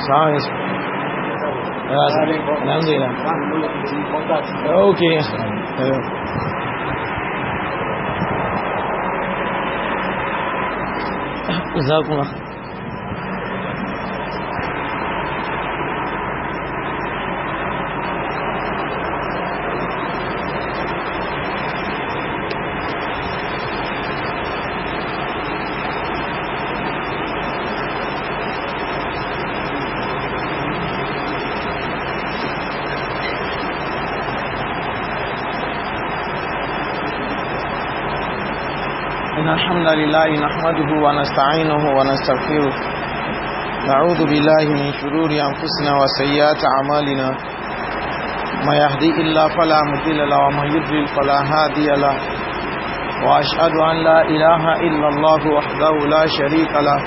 Sounds. Alhamdulillah. Okay. Jazakumullah. الحمد لله نحمده ونستعينه ونستغفره نعوذ بالله من شرور أنفسنا وسيئات أعمالنا ما يهدي الله فلا مضل له ومن يضلل فلا هادي له وأشهد أن لا إله إلا الله وحده لا شريك له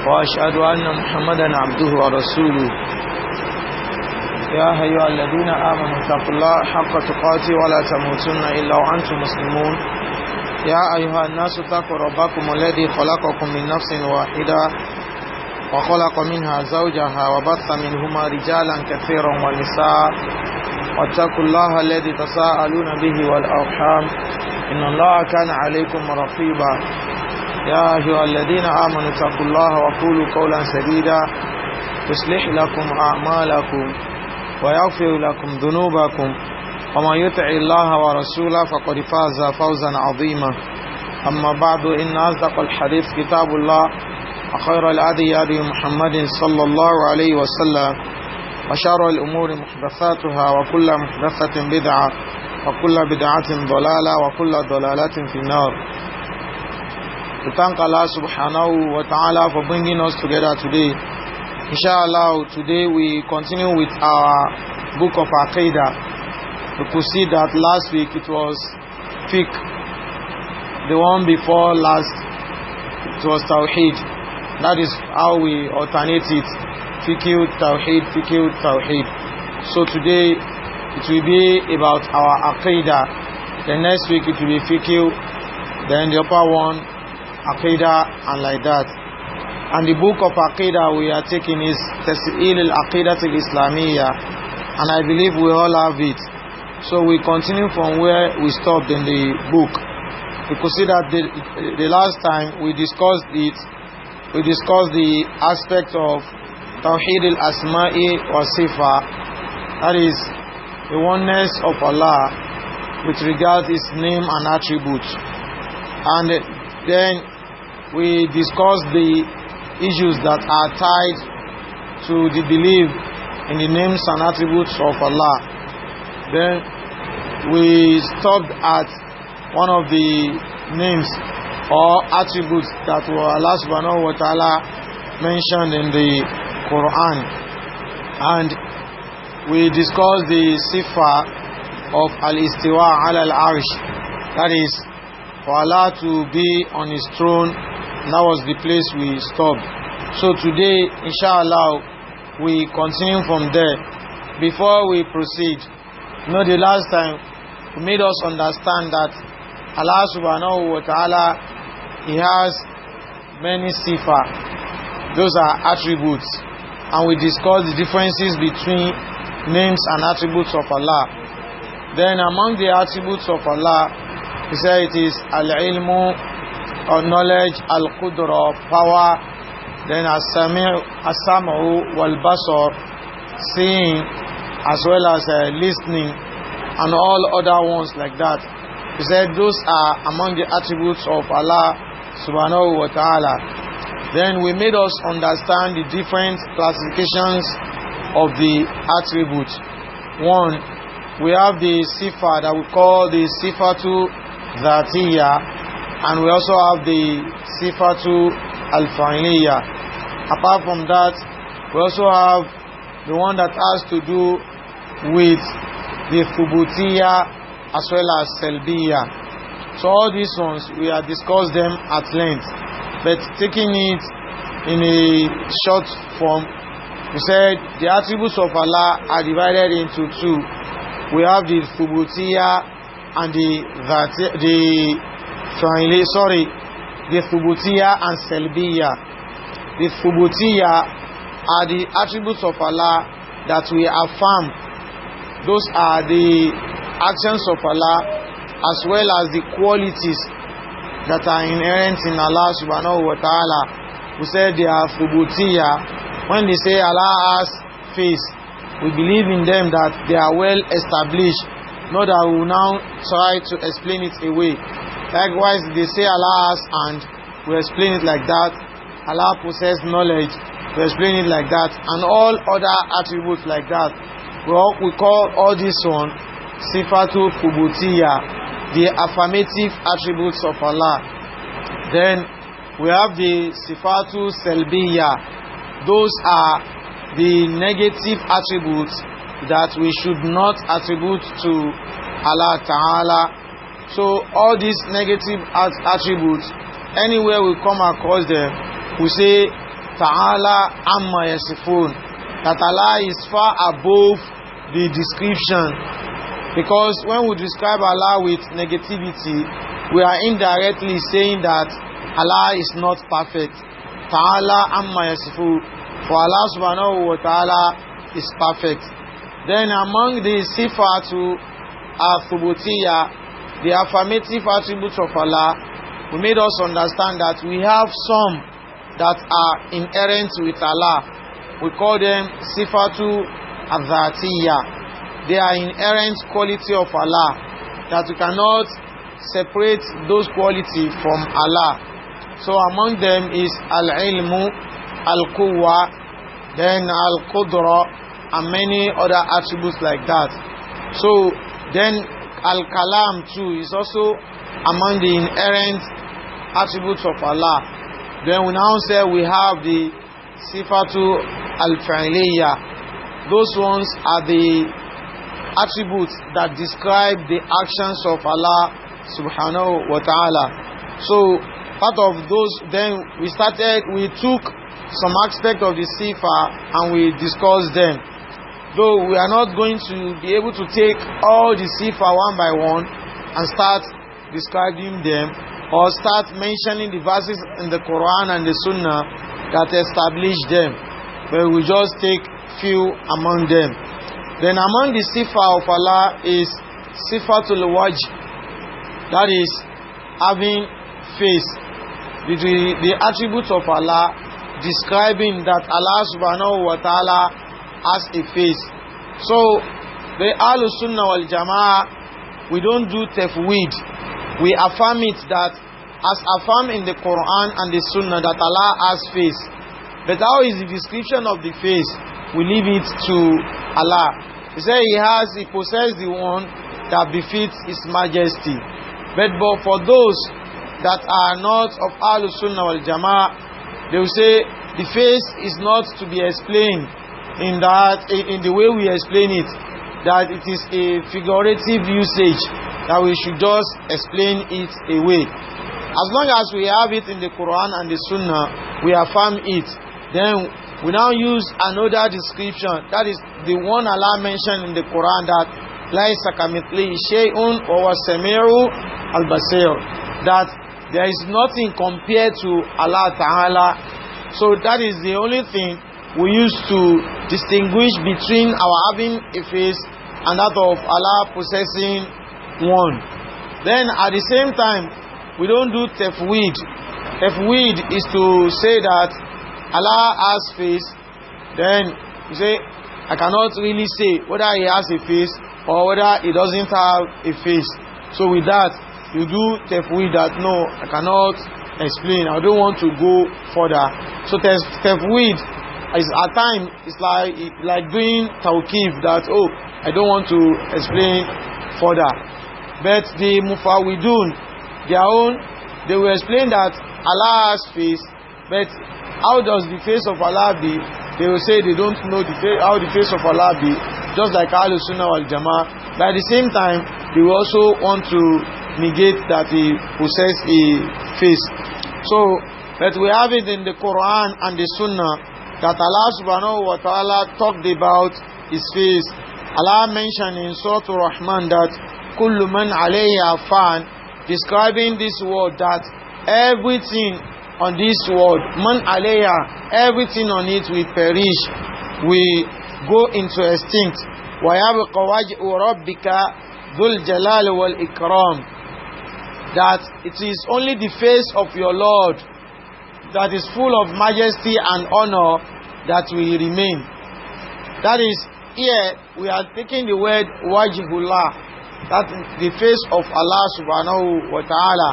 وأشهد أن محمدا عبده ورسوله يا أيها الذين آمنوا اتقوا الله حق تقاته ولا تموتن إلا وأنتم مسلمون يا أيها الناس اتقوا ربكم الذي خلقكم من نفس واحدة وخلق منها زوجها وبث منهما رجالا كثيرا ونساء واتقوا الله الذي تساءلون به والأرحام إن الله كان عليكم رقيبا يا أيها الذين آمنوا اتقوا الله وقولوا قولا سديدا يصلح لكم أعمالكم ويغفر لكم ذنوبكم ومن يطع الله ورسوله فقد فاز فوزا عظيما أما بعد إن أصدق الحديث كتاب الله وخير الهدي هدي محمد صلى الله عليه وسلم وشر الأمور محدثاتها وكل محدثة بدعة وكل بدعة ضلالة وكل ضلالة في النار. We thank Allah subhanahu wa ta'ala for bringing us together today. Inshallah, today we continue with our book of Aqeedah. We could see that last week it was fiqh. The one before last it was tawheed. That is how we alternate it. Fiqh, tawheed, fiqh, tawheed. So today it will be about our aqeedah. The next week it will be fiqh. Then the upper one aqeedah, and like that. And the book of aqeedah we are taking is Tas'il al-Aqeedah al-Islamiyya, and I believe we all have it. So we continue from where we stopped in the book. We could see that the last time we discussed it, we discussed the aspect of Tawheed al-Asma'i wa Sifa, that is the oneness of Allah with regard to His name and attributes. And then we discussed the issues that are tied to the belief in the names and attributes of Allah. Then we stopped at one of the names or attributes that were Allah subhanahu wa ta'ala mentioned in the Quran, and we discussed the sifa of al-istiwa ala al-arsh, that is for Allah to be on His throne. That was the place we stopped. So today inshallah we continue from there. Before we proceed, the last time we made us understand that Allah subhanahu wa ta'ala, He has many sifa. Those are attributes, and we discussed the differences between names and attributes of Allah. Then among the attributes of Allah, He said it is al-ilmu, or knowledge, al-qudra, power, then as-sam'u wal-basar, seeing, as well as listening, and all other ones like that. He said those are among the attributes of Allah subhanahu wa ta'ala. Then we made us understand the different classifications of the attributes. One, we have the sifa that we call the sifatu dhatiyya, and we also have the sifatu al-fa'iliyya. Apart from that, we also have the one that has to do with the thubutiyya as well as salbiyya. So all these ones we have discussed them at length, but taking it in a short form, we said the attributes of Allah are divided into two. We have the thubutiyya and the thubutiyya and salbiyya. The thubutiyya are the attributes of Allah that we affirm. Those are the actions of Allah as well as the qualities that are inherent in Allah subhanahu wa ta'ala. We said they are thubutiyya. When they say Allah has face, we believe in them that they are well established, not that we will now try to explain it away. Likewise, they say Allah has hand, we explain it like that. Allah possesses knowledge, we explain it like that. And all other attributes like that. We call all this one Sifatu Thubutiyya, the affirmative attributes of Allah. Then we have the Sifatu Salbiyya. Those are the negative attributes that we should not attribute to Allah Ta'ala. So all these negative attributes, anywhere we come across them, we say Ta'ala Amma Yasifun, that Allah is far above the description. Because when we describe Allah with negativity, we are indirectly saying that Allah is not perfect. Ta'ala Amma Yasifun, for Allah subhanahu wa ta'ala is perfect. Then among the Sifatu Thubutiyya, the affirmative attributes of Allah, we made us understand that we have some that are inherent with Allah. We call them Sifatu Adhatiyya. They are inherent quality of Allah, that we cannot separate those qualities from Allah. So among them is Al-Ilmu, Al-Quwwa, then Al-Qudra, and many other attributes like that. So then Al-Kalam too is also among the inherent attributes of Allah. Then we now say we have the Sifatu Al-Fa'iliyya. Those ones are the attributes that describe the actions of Allah subhanahu wa ta'ala. So part of those, then we took some aspect of the Sifa and we discussed them. Though we are not going to be able to take all the Sifa one by one and start describing them or start mentioning the verses in the Quran and the Sunnah that establish them, but we just take few among them. Then among the Sifa of Allah is Sifatul Wajh, that is having face. The attributes of Allah describing that Allah subhanahu wa ta'ala has a face. So the Ahlus Sunnah wal Jama'ah, we don't do tafweed. We affirm it that as affirmed in the Quran and the Sunnah that Allah has face. But how is the description of the face? We leave it to Allah. He said he possesses the one that befits His Majesty. But for those that are not of Ahlus Sunnah wal Jama'ah, they will say the face is not to be explained in the way we explain it, that it is a figurative usage, that we should just explain it away. As long as we have it in the Quran and the Sunnah, we affirm it. Then we now use another description, that is the one Allah mentioned in the Quran, that Laisa kamithlihi shay'un wa huwa as-sami'u al-basir, that there is nothing compared to Allah Ta'ala. So that is the only thing we use to distinguish between our having a face and that of Allah possessing one. Then at the same time, we don't do tafweed. Tafweed is to say that Allah has face. Then you say, I cannot really say whether He has a face or whether He doesn't have a face. So with that, you do tafweed that no, I cannot explain. I don't want to go further. So tafweed is at times it's like doing tawqif, that I don't want to explain further. But the mufawwidun, their own, they will explain that Allah has face, but how does the face of Allah be? They will say they don't know how the face of Allah be, just like Ahlus Sunnah wal Jama'ah. But at the same time, they will also want to negate that He possesses a face. So, but we have it in the Quran and the Sunnah that Allah subhanahu wa ta'ala talked about His face. Allah mentioned in Surah Ar-Rahman that Kullu man alayha fan, describing this word that everything on this world, man alayha, everything on it will perish, will go into extinct. Wa yabqa wajhu rabbika dhul jalal wal ikram, that it is only the face of your Lord that is full of majesty and honor that will remain. That is, here we are taking the word wajhullah, that is the face of Allah subhanahu wa ta'ala.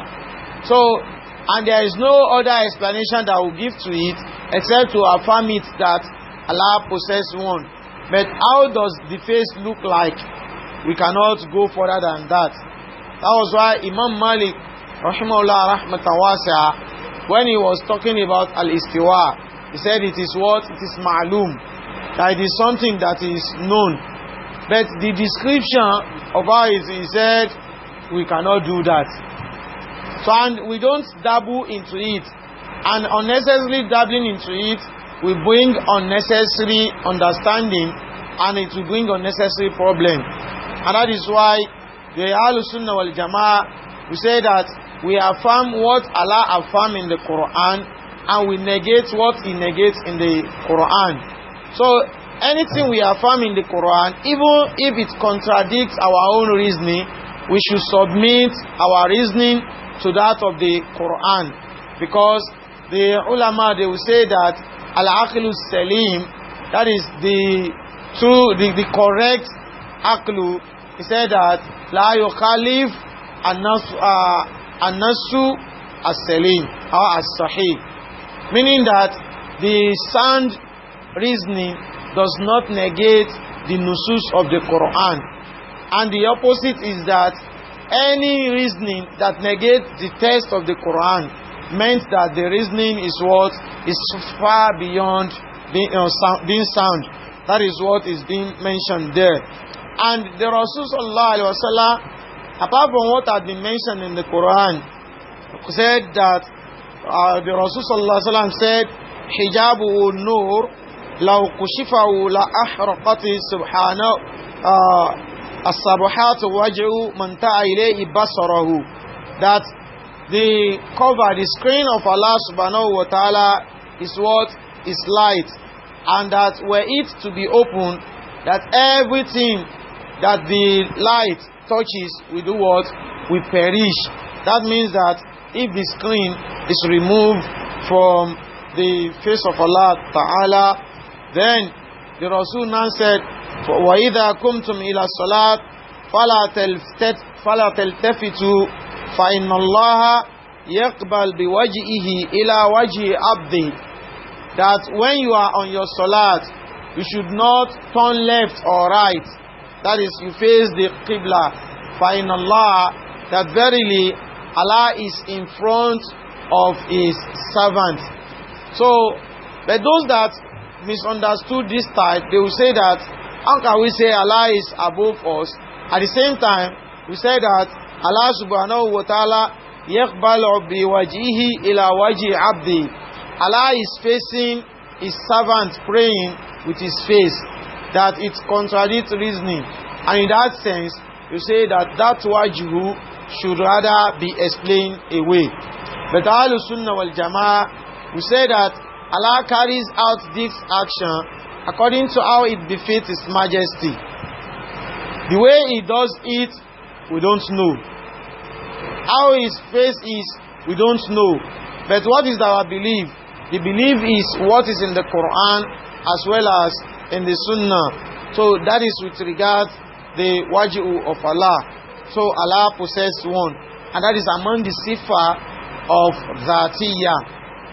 So, and there is no other explanation that will give to it except to affirm it that Allah possesses one. But how does the face look like? We cannot go further than that. That was why Imam Malik rahimahullah rahmatan wasi'ah, when he was talking about al-istiwa, he said it is what? It is ma'lum, that it is something that is known. But the description of how he said, we cannot do that. So, and we don't dabble into it. And unnecessarily dabbling into it will bring unnecessary understanding, and it will bring unnecessary problem. And that is why the Ahlus Sunnah wal Jama'ah, we say that we affirm what Allah affirm in the Quran, and we negate what He negates in the Quran. So anything we affirm in the Quran, even if it contradicts our own reasoning, we should submit our reasoning to that of the Quran, because the ulama, they will say that al-aqlu salim, that is the true, the correct aqlu. He said that la yukhalif an-nasu as-salim or as-sahih, meaning that the sound reasoning does not negate the nusus of the Quran, and the opposite is that any reasoning that negates the text of the Quran meant that the reasoning is what is far beyond being sound. That is what is being mentioned there. And the Rasul sallallahu alaihi wasallam, apart from what had been mentioned in the Quran, said that the Rasul sallallahu alaihi wasallam said, hijabu nur law kushifahu la ahraqati subhanahu as-sabuhat wajhu man ta'a ilayhi basarahu, that the cover, the screen of Allah subhanahu wa ta'ala is what is light, and that were it to be open, that everything that the light touches will do what? Will perish. That means that if the screen is removed from the face of Allah ta'ala, then the Rasul now said, وَإِذَا كُمْتُمْ إِلَى الصَّلَاةِ فَلَا تَلْتَفِتُوا فَإِنَّ اللَّهَ يَقْبَلْ بِوَجْهِهِ إِلَى وَجْهِ عَبْدِهِ, that when you are on your salat, you should not turn left or right, that is, you face the Qibla. فَإِنَّ اللَّهَ, that verily Allah is in front of His servant. So, but those that misunderstood this type, they will say that, how can we say Allah is above us? At the same time, we say that Allah subhanahu wa ta'ala yaqbalu bi wajhihi ila wajhi abdi. Allah is facing His servant praying with His face, that it contradicts reasoning. And in that sense, you say that that wajhu should rather be explained away. But Ahlus Sunnah wal Jama'ah, we say that Allah carries out this action according to how it befits His majesty. The way He does it, we don't know. How His face is, we don't know. But what is our belief? The belief is what is in the Quran as well as in the Sunnah. So that is with regard the wajhu of Allah. So Allah possesses one, and that is among the sifa of Zatiyah.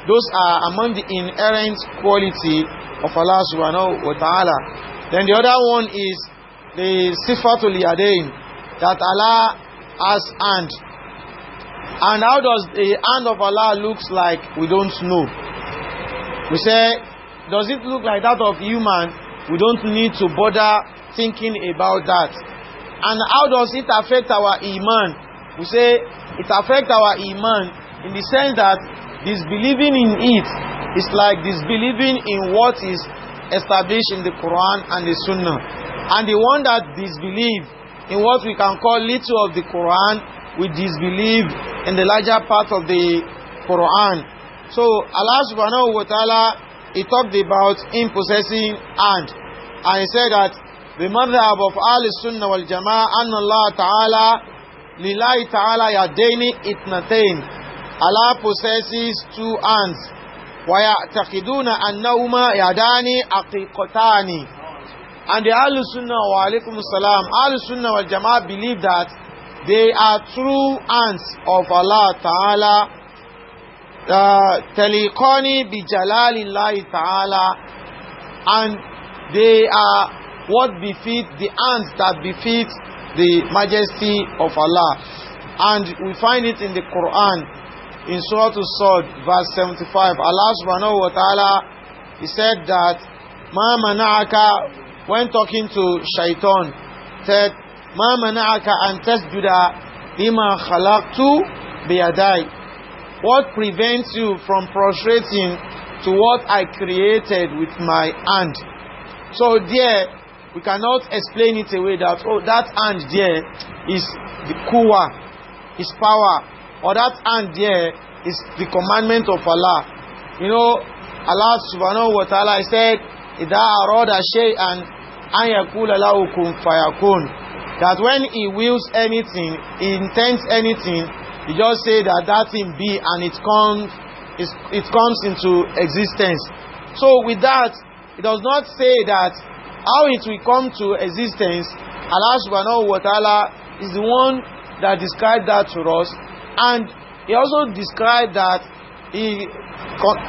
Those are among the inherent quality of Allah subhanahu wa ta'ala. Then the other one is the sifatul yadain, that Allah has hand. And how does the hand of Allah looks like? We don't know. We say, does it look like that of human? We don't need to bother thinking about that. And how does it affect our iman? We say it affects our iman in the sense that disbelieving in it is like disbelieving in what is established in the Quran and the Sunnah. And the one that disbelieves in what we can call little of the Quran, we disbelieve in the larger part of the Quran. So Allah subhanahu wa ta'ala, He talked about Him possessing hand. And He said that the madhab of Ahl-Sunnah wal Jama'ah, anna Allah ta'ala, lillahi ta'ala yadaini itnatain. Allah possesses two hands. Wa ya'taqiduna annahuma yadani aqiqatani. And the Ahl-Sunnah wa alaikum salam, Ahl-Sunnah wal Jama'ah believe that they are true hands of Allah ta'ala. Taliqani bi jalalillahi ta'ala, and they are what befit the hands that befit the majesty of Allah. And we find it in the Quran in Surah As-Sad verse 75. Allah subhanahu wa ta'ala, He said that ma mana'aka, when talking to Shaitan, said ma mana'aka an tasjuda lima khalaqtu biyadai. What prevents you from prostrating to what I created with my hand? So there, we cannot explain it away that, oh, that hand there is the quwwah, is power, or that hand there is the commandment of Allah. You know, Allah subhanahu wa ta'ala said, إِذَا أَرَادَ شَيْئًا أَنْ يَقُولَ لَهُ كُنْ فَيَكُونُ. That when He wills anything, He intends anything, He just say that that thing be, and it comes into existence. So with that, it does not say that how it will come to existence. Allah subhanahu wa ta'ala is the one that described that to us, and He also described that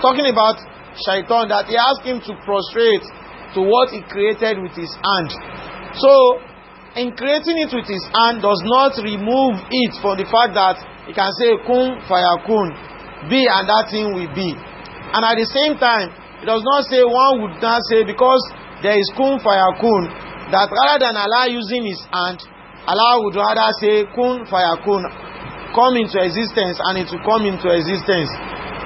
talking about Shaitan, that He asked him to prostrate to what He created with His hand. So in creating it with His hand does not remove it from the fact that He can say kun fayakun, be, and that thing will be. And at the same time, it does not say, one would not say because there is kun fayakun, that rather than Allah using His hand, Allah would rather say kun fayakun, come into existence, and it will come into existence.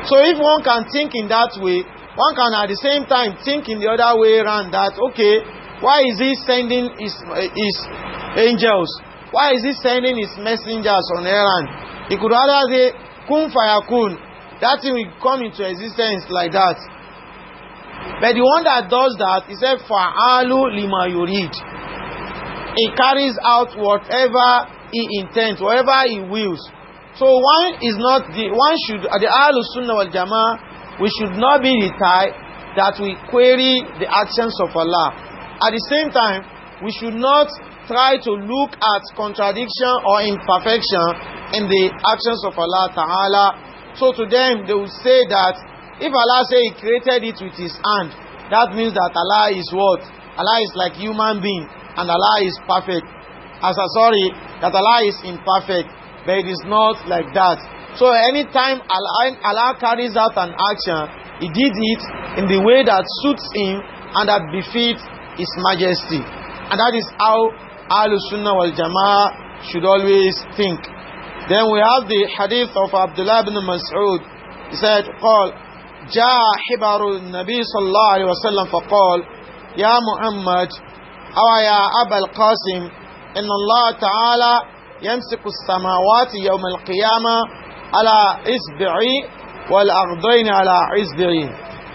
So if one can think in that way, one can at the same time think in the other way around, that okay, why is He sending His angels? Why is He sending His messengers on errand? He could rather say, kun fayakun, that thing will come into existence like that. But the one that does that, he said, fa'alu lima yurid. He carries out whatever He intends, whatever He wills. So one should, at the Ahl-Sunnah wal Jama'ah, we should not be the type that we query the actions of Allah. At the same time, we should not try to look at contradiction or imperfection in the actions of Allah Ta'ala. So to them, they will say that if Allah say He created it with His hand, that means that Allah is what? Allah is like human being, and Allah is perfect. That Allah is imperfect, but it is not like that. So anytime Allah carries out an action, He did it in the way that suits Him and that befits His majesty. And that is how Ahl-Sunnah wal Jama'ah should always think. Then we have the hadith of Abdullah ibn Mus'ud. He said, قال جاء حبر النبي صلى الله عليه وسلم فقال يا محمد أو يا أبا القاسم إن الله تعالى يمسك السماوات يوم القيامة على إصبعي والأرضين على إصبعي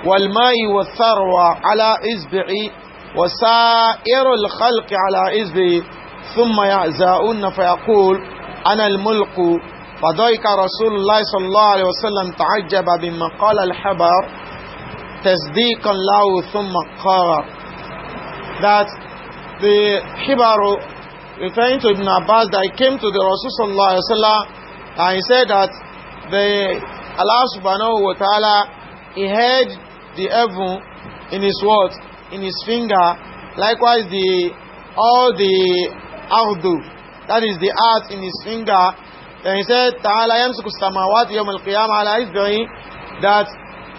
والماء والثروة على إصبعي وسائر الخلق على إصبعي ثم يعزاؤن فيقول أنا الملك. فضحك رسول الله صلى الله عليه وسلم تعجب بما قال الحبر تصديقا له ثم قال that the Hibaru, referring to Ibn Abbas, that he came to the Rasul sallallahu alaihi wasallam and he said that Allah subhanahu wa ta'ala, He held the heaven in His what? In His finger. Likewise all the ardu, that is the earth, in His finger. And He said, Ta'ala yamsiku samawati yawm al-qiyamah ala isbi'i, that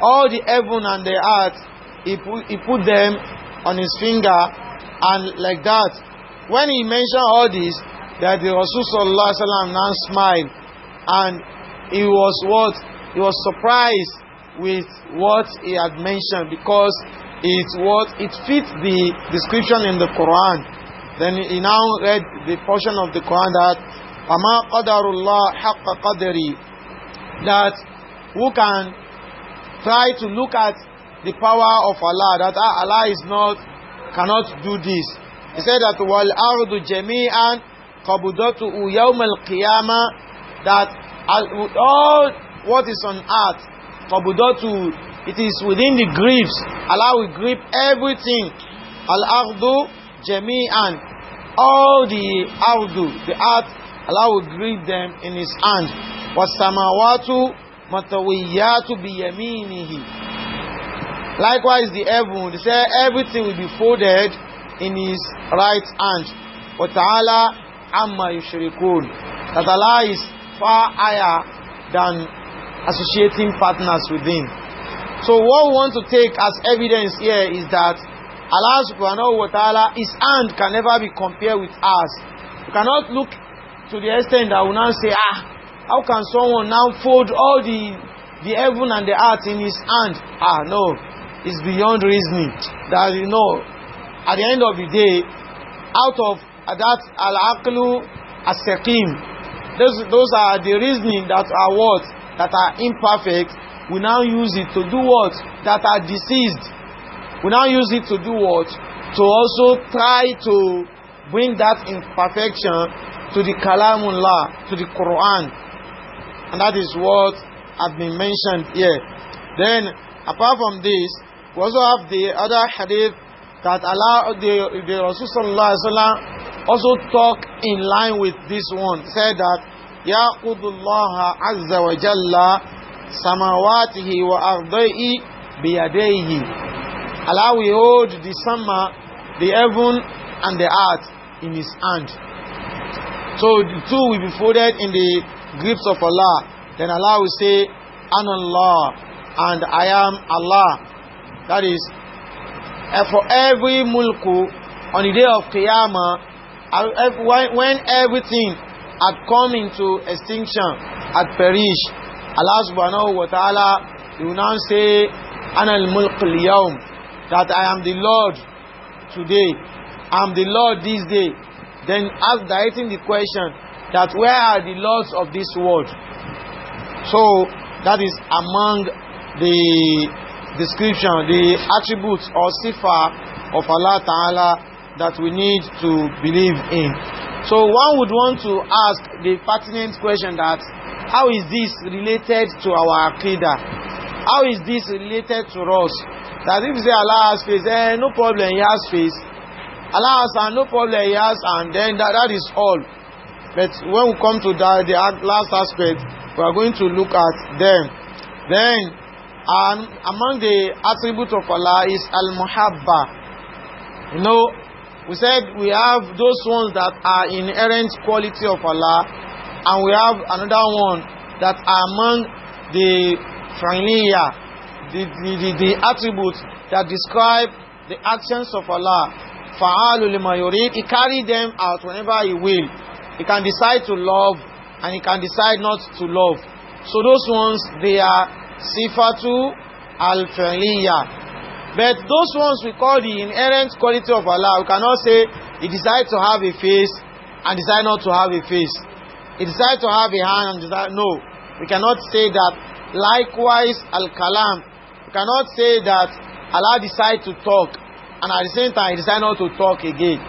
all the heaven and the earth, He put them on His finger, and like that. When He mentioned all this, that the Rasul sallallahu alaihi wasallam now smiled, and he was what? He was surprised with what he had mentioned, because it fits the description in the Quran. Then he now read the portion of the Quran that وَمَا قَدَرُ اللَّهِ حَقَّ قَدْرِ, that who can try to look at the power of Allah, that Allah cannot do this. He said that wal ardu jami'an qabdatuhu yawm al-qiyamah, that all what is on earth, qabdatuhu, it is within the grips. Allah will grip everything. Al-ardu jami'an, all the ardu, the earth, Allah will grip them in His hand. Was-samawatu matawiyatu biyaminihi. Likewise the heaven, they say everything will be folded in His right hand. Wa ta'ala amma yushrikun, that Allah is far higher than associating partners with Him. So what we want to take as evidence here is that Allah subhanahu wa ta'ala, His hand can never be compared with ours. You cannot look to the extent that we now say, how can someone now fold all the heaven and the earth in his hand? No, it's beyond reasoning. That, at the end of the day, out of that al-aqlu as-saqim, those are the reasoning that are what? That are imperfect. We now use it to do what? That are deceased. We now use it to do what? To also try to bring that imperfection to the Kalamullah, to the Quran. And that is what has been mentioned here. Then, apart from this, we also have the other hadith that Allah, the Rasul sallallahu alaihi wasallam also talk in line with this one. Said that, Ya'qudullaha azza wa jalla samawatihi wa ardaihi biyadayhi. Allah will hold the sama, the heaven and the earth in His hand. So the two will be folded in the grips of Allah. Then Allah will say, Anallah, and I am Allah. That is, for every mulku on the day of Qiyamah, when everything had come into extinction, had perished, Allah subhanahu wa ta'ala will now say, Anal mulk al-yawm, that I am the Lord today, I am the Lord this day. Then ask directing the question that where are the lords of this world? So that is among the description, the attributes or sifa of Allah Ta'ala that we need to believe in. So one would want to ask the pertinent question that how is this related to our Aqeedah? How is this related to us? That if you say Allah has face, no problem, He has face. Allah has hand, no problem, He has hand, then that is all. But when we come to the last aspect, we are going to look at them. Then, among the attributes of Allah is Al-Muhabba. We said we have those ones that are inherent quality of Allah, and we have another one that are among the Fa'iliyah, the attributes that describe the actions of Allah. Fa'alu lima yurid, He carry them out whenever He will. He can decide to love and He can decide not to love. So those ones, they are sifatu al-fi'liyah. But those ones we call the inherent quality of Allah. We cannot say He decides to have a face and decide not to have a face. He decides to have a hand and decide no. We cannot say that. Likewise, al-kalam. We cannot say that Allah decides to talk and at the same time He decides not to talk again.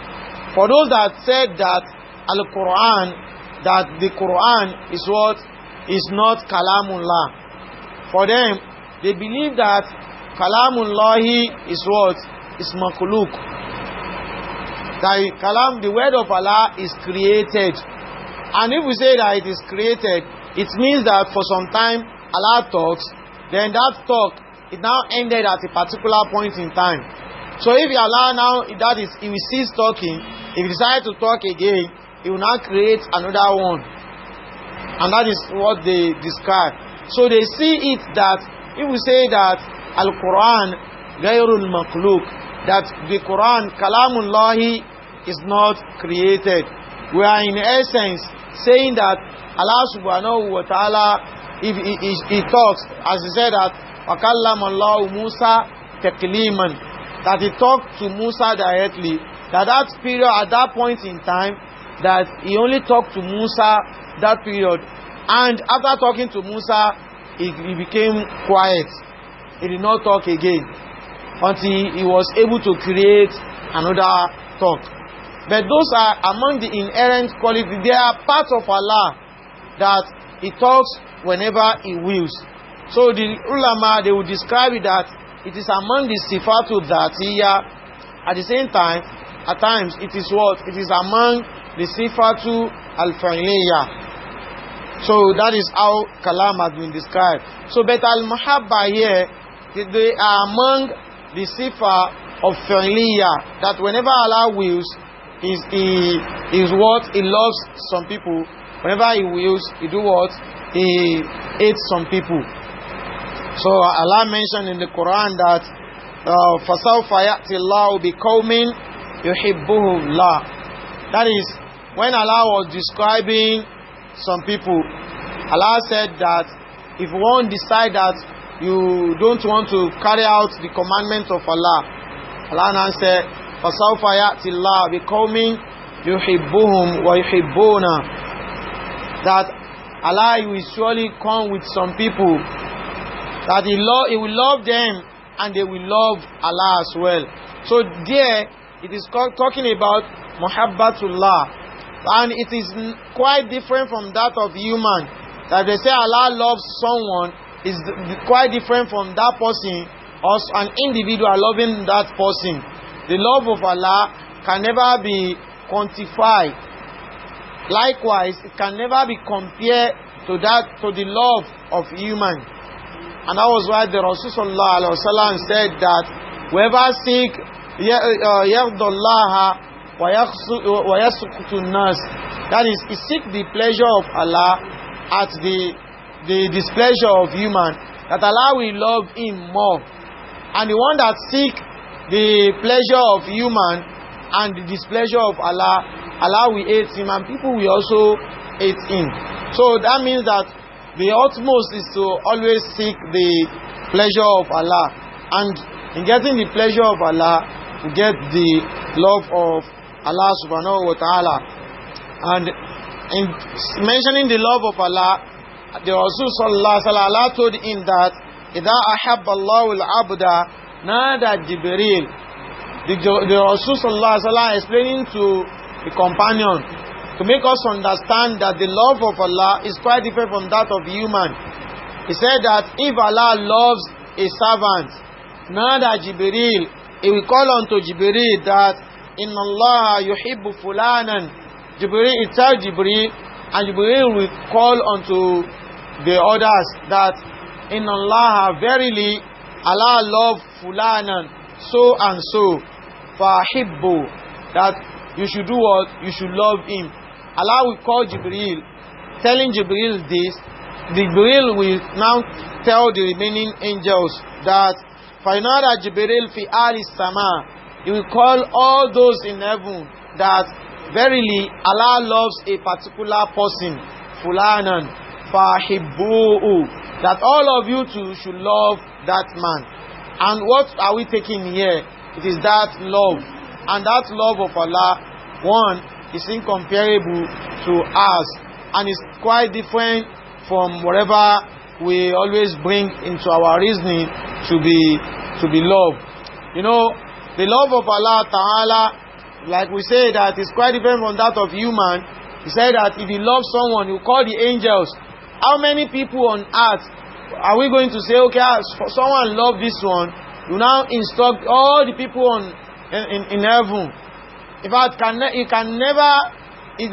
For those that said that Al-Quran, that the Quran is what? Is not Kalamullah. For them, they believe that Kalamullahi is what? Is Makuluk. That the word of Allah is created. And if we say that it is created, it means that for some time Allah talks, then that talk, it now ended at a particular point in time. So if Allah now, that is, He will cease talking, if He decides to talk again, He will now create another one. And that is what they describe. So they see it that, if we say that Al-Quran, Gayrul Makhluq, that the Quran, Kalamullahi, is not created. We are in essence saying that Allah subhanahu wa ta'ala, if He talks, as He said that, وَكَلَّمَ اللَّهُ مُوسَى تَكْلِيمًا, that He talked to Musa directly, that period, at that point in time, that He only talked to Musa that period. And after talking to Musa, he became quiet. he did not talk again until he was able to create another talk. But those are among the inherent qualities. They are part of Allah that He talks whenever He wills. So the ulama, they will describe it that it is among the sifatul dhatiyya. At the same time, at times it is what? It is among the sifatul al-fa'iliyya. So that is how kalam has been described. So but al-muhabba here, they are among the sifa of fa'iliyya, that whenever Allah wills, is what? He loves some people. Whenever He wills, He do what? He hates some people. So Allah mentioned in the Quran that فَسَوْفَ يَأْتِ اللَّهُ بِقَوْمٍ يُحِبُّهُمُ اللَّهُ. That is, when Allah was describing some people, Allah said that if one decide that you don't want to carry out the commandment of Allah, Allah now said فَسَوْفَ يَأْتِ اللَّهُ بِقَوْمٍ يُحِبُّهُمْ وَيُحِبُّونَ. That Allah will surely come with some people that He will love them and they will love Allah as well. So there it is talking about muhabbatullah, and it is quite different from that of human. That they say Allah loves someone is quite different from that person or an individual loving that person. The love of Allah can never be quantified. Likewise, it can never be compared to the love of human. And that was why the Rasul sallallahu alaihi wasallam said that whoever seek yardallaha wa yasqutu nas, that is, he seek the pleasure of Allah at the displeasure of human, that Allah will love him more. And the one that seek the pleasure of human and the displeasure of Allah, Allah will hate him and people will also hate him. So that means that the utmost is to always seek the pleasure of Allah, and in getting the pleasure of Allah, we get the love of Allah subhanahu wa ta'ala. And in mentioning the love of Allah, the Rasul sallallahu alaihi wasallam, Allah told him that إِذَا أَحَبَّ اللَّهُ الْعَبْدَ Nada Jibril. The Rasul sallallahu alaihi wasallam explaining to the companion to make us understand that the love of Allah is quite different from that of human. He said that if Allah loves a servant, Nada Jibril, He will call unto Jibril that Inna Allah yuhibbu fulanan. Jibril, He tells Jibril, and Jibril will call unto the others that Inna Allah, verily Allah love fulanan, so and so, fahibbu, that you should do what? You should love him. Allah will call Jibril, telling Jibril this. Jibril will now tell the remaining angels that فَيْنَادَى Jibril fi ali sama. He will call all those in heaven that verily Allah loves a particular person, fulanan, fahibbu'u, that all of you too should love that man. And what are we taking here? It is that love. And that love of Allah, one, is incomparable to us, and is quite different from whatever we always bring into our reasoning to be love. You know, the love of Allah Ta'ala, like we say, that is quite different from that of human. He said that if you love someone, you call the angels. How many people on earth are we going to say, okay, someone love this one, you now instruct all the people in heaven? In fact, it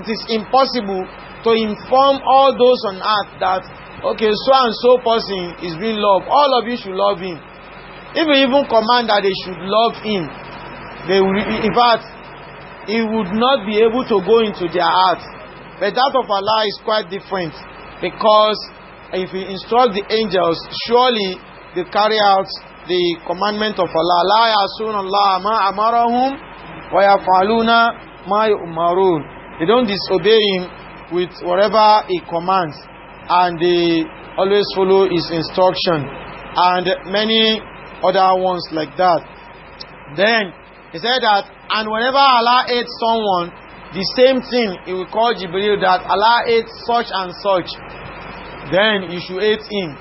is impossible to inform all those on earth that, okay, so and so person is being loved, all of you should love him. If we even command that they should love him, in fact, he would not be able to go into their hearts. But that of Allah is quite different, because if we instruct the angels, surely they carry out the commandment of Allah. La yasun Allah ma amarahum wa yafaluna ma yu'marun. They don't disobey him with whatever he commands, and they always follow his instruction, and many other ones like that. Then he said that, and whenever Allah hates someone, the same thing, he will call Jibril that Allah hates such and such, then you should hate him.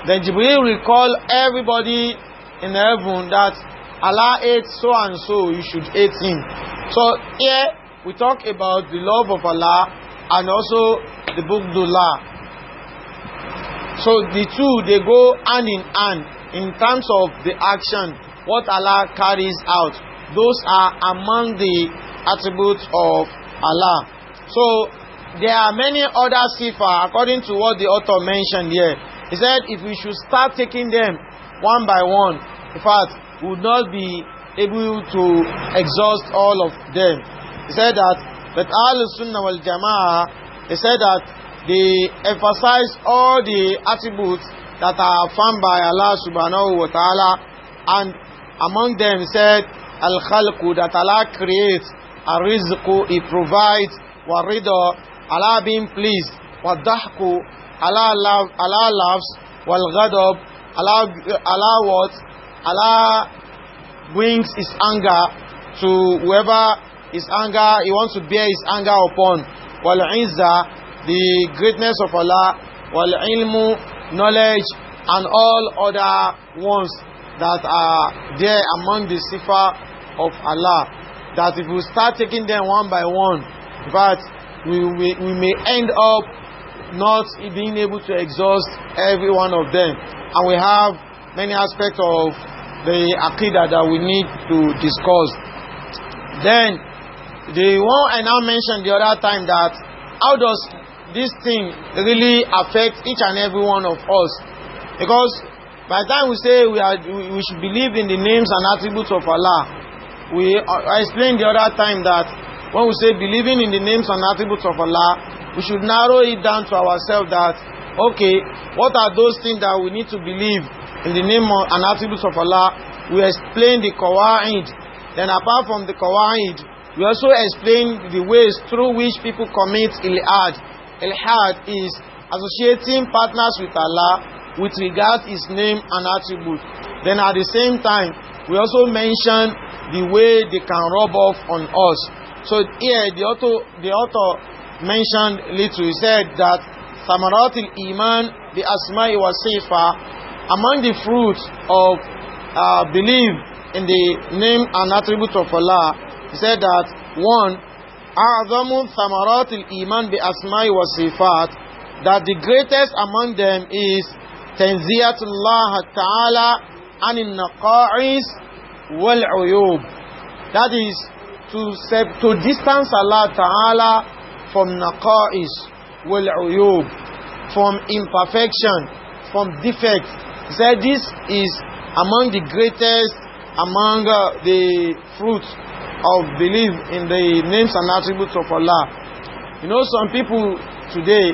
Then Jibril will call everybody in heaven that Allah hates so and so, you should hate him. So here we talk about the love of Allah and also the Bughdullah. So the two, they go hand in hand in terms of the action, what Allah carries out. Those are among the attributes of Allah. So there are many other sifa according to what the author mentioned here. He said if we should start taking them one by one, in fact, we would not be able to exhaust all of them. He said that Ahlus Sunnah wal Jama'ah, he said that they emphasize all the attributes that are affirmed by Allah subhanahu wa ta'ala, and among them he said Al-Khalqu, that Allah creates, Al-Rizqu, He provides, Wa-Rida, Allah being pleased, Wa-Dahku, Allah loves, Wal-Ghadab, Allah what? Allah brings His anger to whoever His anger, He wants to bear His anger upon. Wal-Izza, the greatness of Allah, Wal-Ilmu, knowledge, and all other ones that are there among the sifa of Allah. That if we start taking them one by one, in fact, we may end up not being able to exhaust every one of them. And we have many aspects of the Aqeedah that we need to discuss. Then, the one I now mentioned the other time, that how does this thing really affect each and every one of us? Because by the time we say we should believe in the names and attributes of Allah, I explained the other time that when we say believing in the names and attributes of Allah, we should narrow it down to ourselves that, okay, what are those things that we need to believe in the name and attributes of Allah? We explain the qawaid. Then apart from the qawaid, we also explain the ways through which people commit ilhad. Ilhad is associating partners with Allah with regard to His name and attribute. Then at the same time, we also mention the way they can rub off on us. So here the author mentioned little. He said that Samaratul Iman bi Asma'i wa Sifa, among the fruits of belief in the name and attribute of Allah, he said that one, A'zamu Samaratul Iman bi Asma'i wa Sifat, that the greatest among them is Tanziyatullah Ta'ala anin naqa'is wal uyub. That is to distance Allah Ta'ala from naqa'is wal uyub, from imperfection, from defect. He said this is among the greatest among the fruits of belief in the names and attributes of Allah. You know, some people today,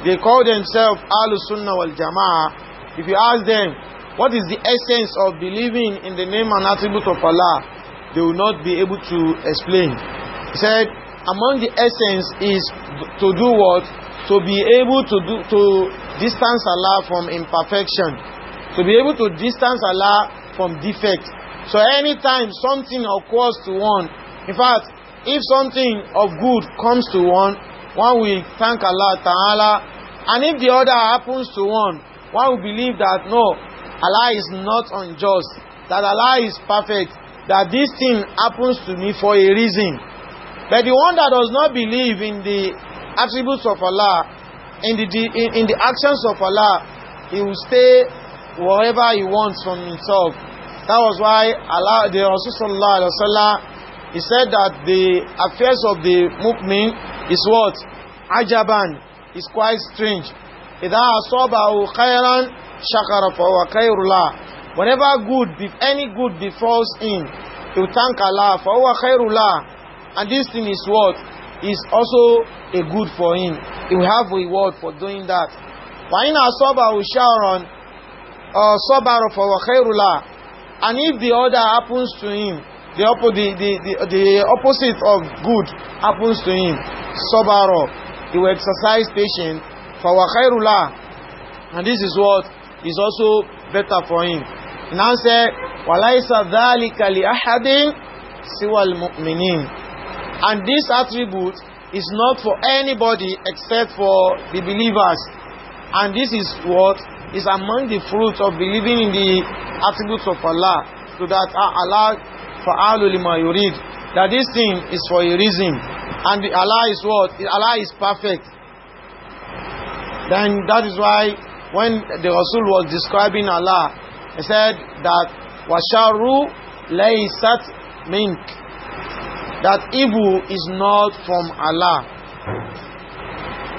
they call themselves Ahlus Sunnah wal Jama'ah. If you ask them, what is the essence of believing in the name and attributes of Allah, they will not be able to explain. He said, among the essence is to do what? To be able to distance Allah from imperfection. To be able to distance Allah from defect. So anytime something occurs to one, in fact, if something of good comes to one will thank Allah Ta'ala, and if the other happens to one will believe that no, Allah is not unjust, that Allah is perfect, that this thing happens to me for a reason. But the one that does not believe in the attributes of Allah, in the actions of Allah, he will stay wherever he wants from himself. That was why Allah, the Rasul sallallahu alaihi wasallam, he said that the affairs of the mu'min is what? Ajaban, is quite strange. Idha asabahu khairan shakara fa huwa khairullah. Whenever any good befalls him, he will thank Allah fa huwa khairullah. And this thing is what? Is also a good for him. He will have a reward for doing that. Wa in asabahu sharran sabara fa huwa khairullah. And if the other happens to him, the opposite of good happens to him, sabara, he will exercise patience, fa huwa khairullah. And this is what is also better for him. And now say, walaysa dhalika li ahadin siwa al-mu'minin. And this attribute is not for anybody except for the believers. And this is what is among the fruits of believing in the attributes of Allah. So that Allah fa'alu lima yurid, that this thing is for a reason, and Allah is what? Allah is perfect. Then that is why when the Rasul was describing Allah, he said that washaru laysat mink, that evil is not from Allah.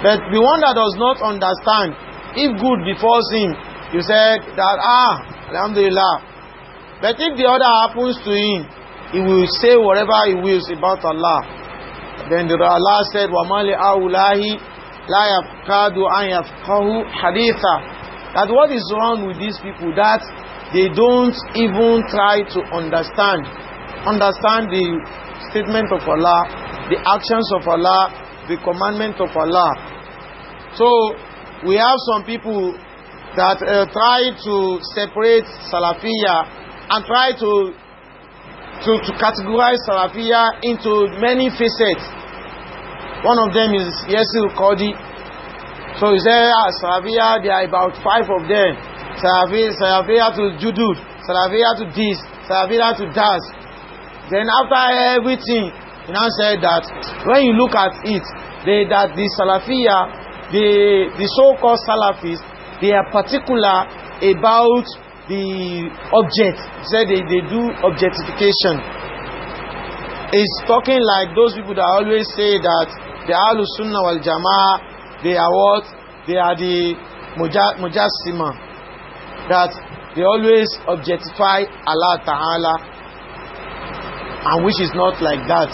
But the one that does not understand, if good befalls him, you said that alhamdulillah. But if the other happens to him, he will say whatever he wills about Allah. Then Allah said, وَمَا لِأَوْلَاهِ لَا يَفْقَادُ أَنْ يَفْقَهُ حَدِيثًا, that what is wrong with these people, that they don't even try to understand the statement of Allah, the actions of Allah, the commandment of Allah. So we have some people that try to separate Salafiyya and try to categorize Salafiyya into many facets. One of them is Yasir Qadi. So he said, Salafiyya, there are about 5 of them. Salafiyya to Judud, Salafiyya to this, Salafiyya to that. Then after everything, he now said that when you look at it, that the Salafiyya, the so-called Salafis, they are particular about the object. He said they do objectification. It's talking like those people that always say that the Ahlus Sunnah wal Jama'ah, they are what? They are the Mujassima. That they always objectify Allah Ta'ala, and which is not like that.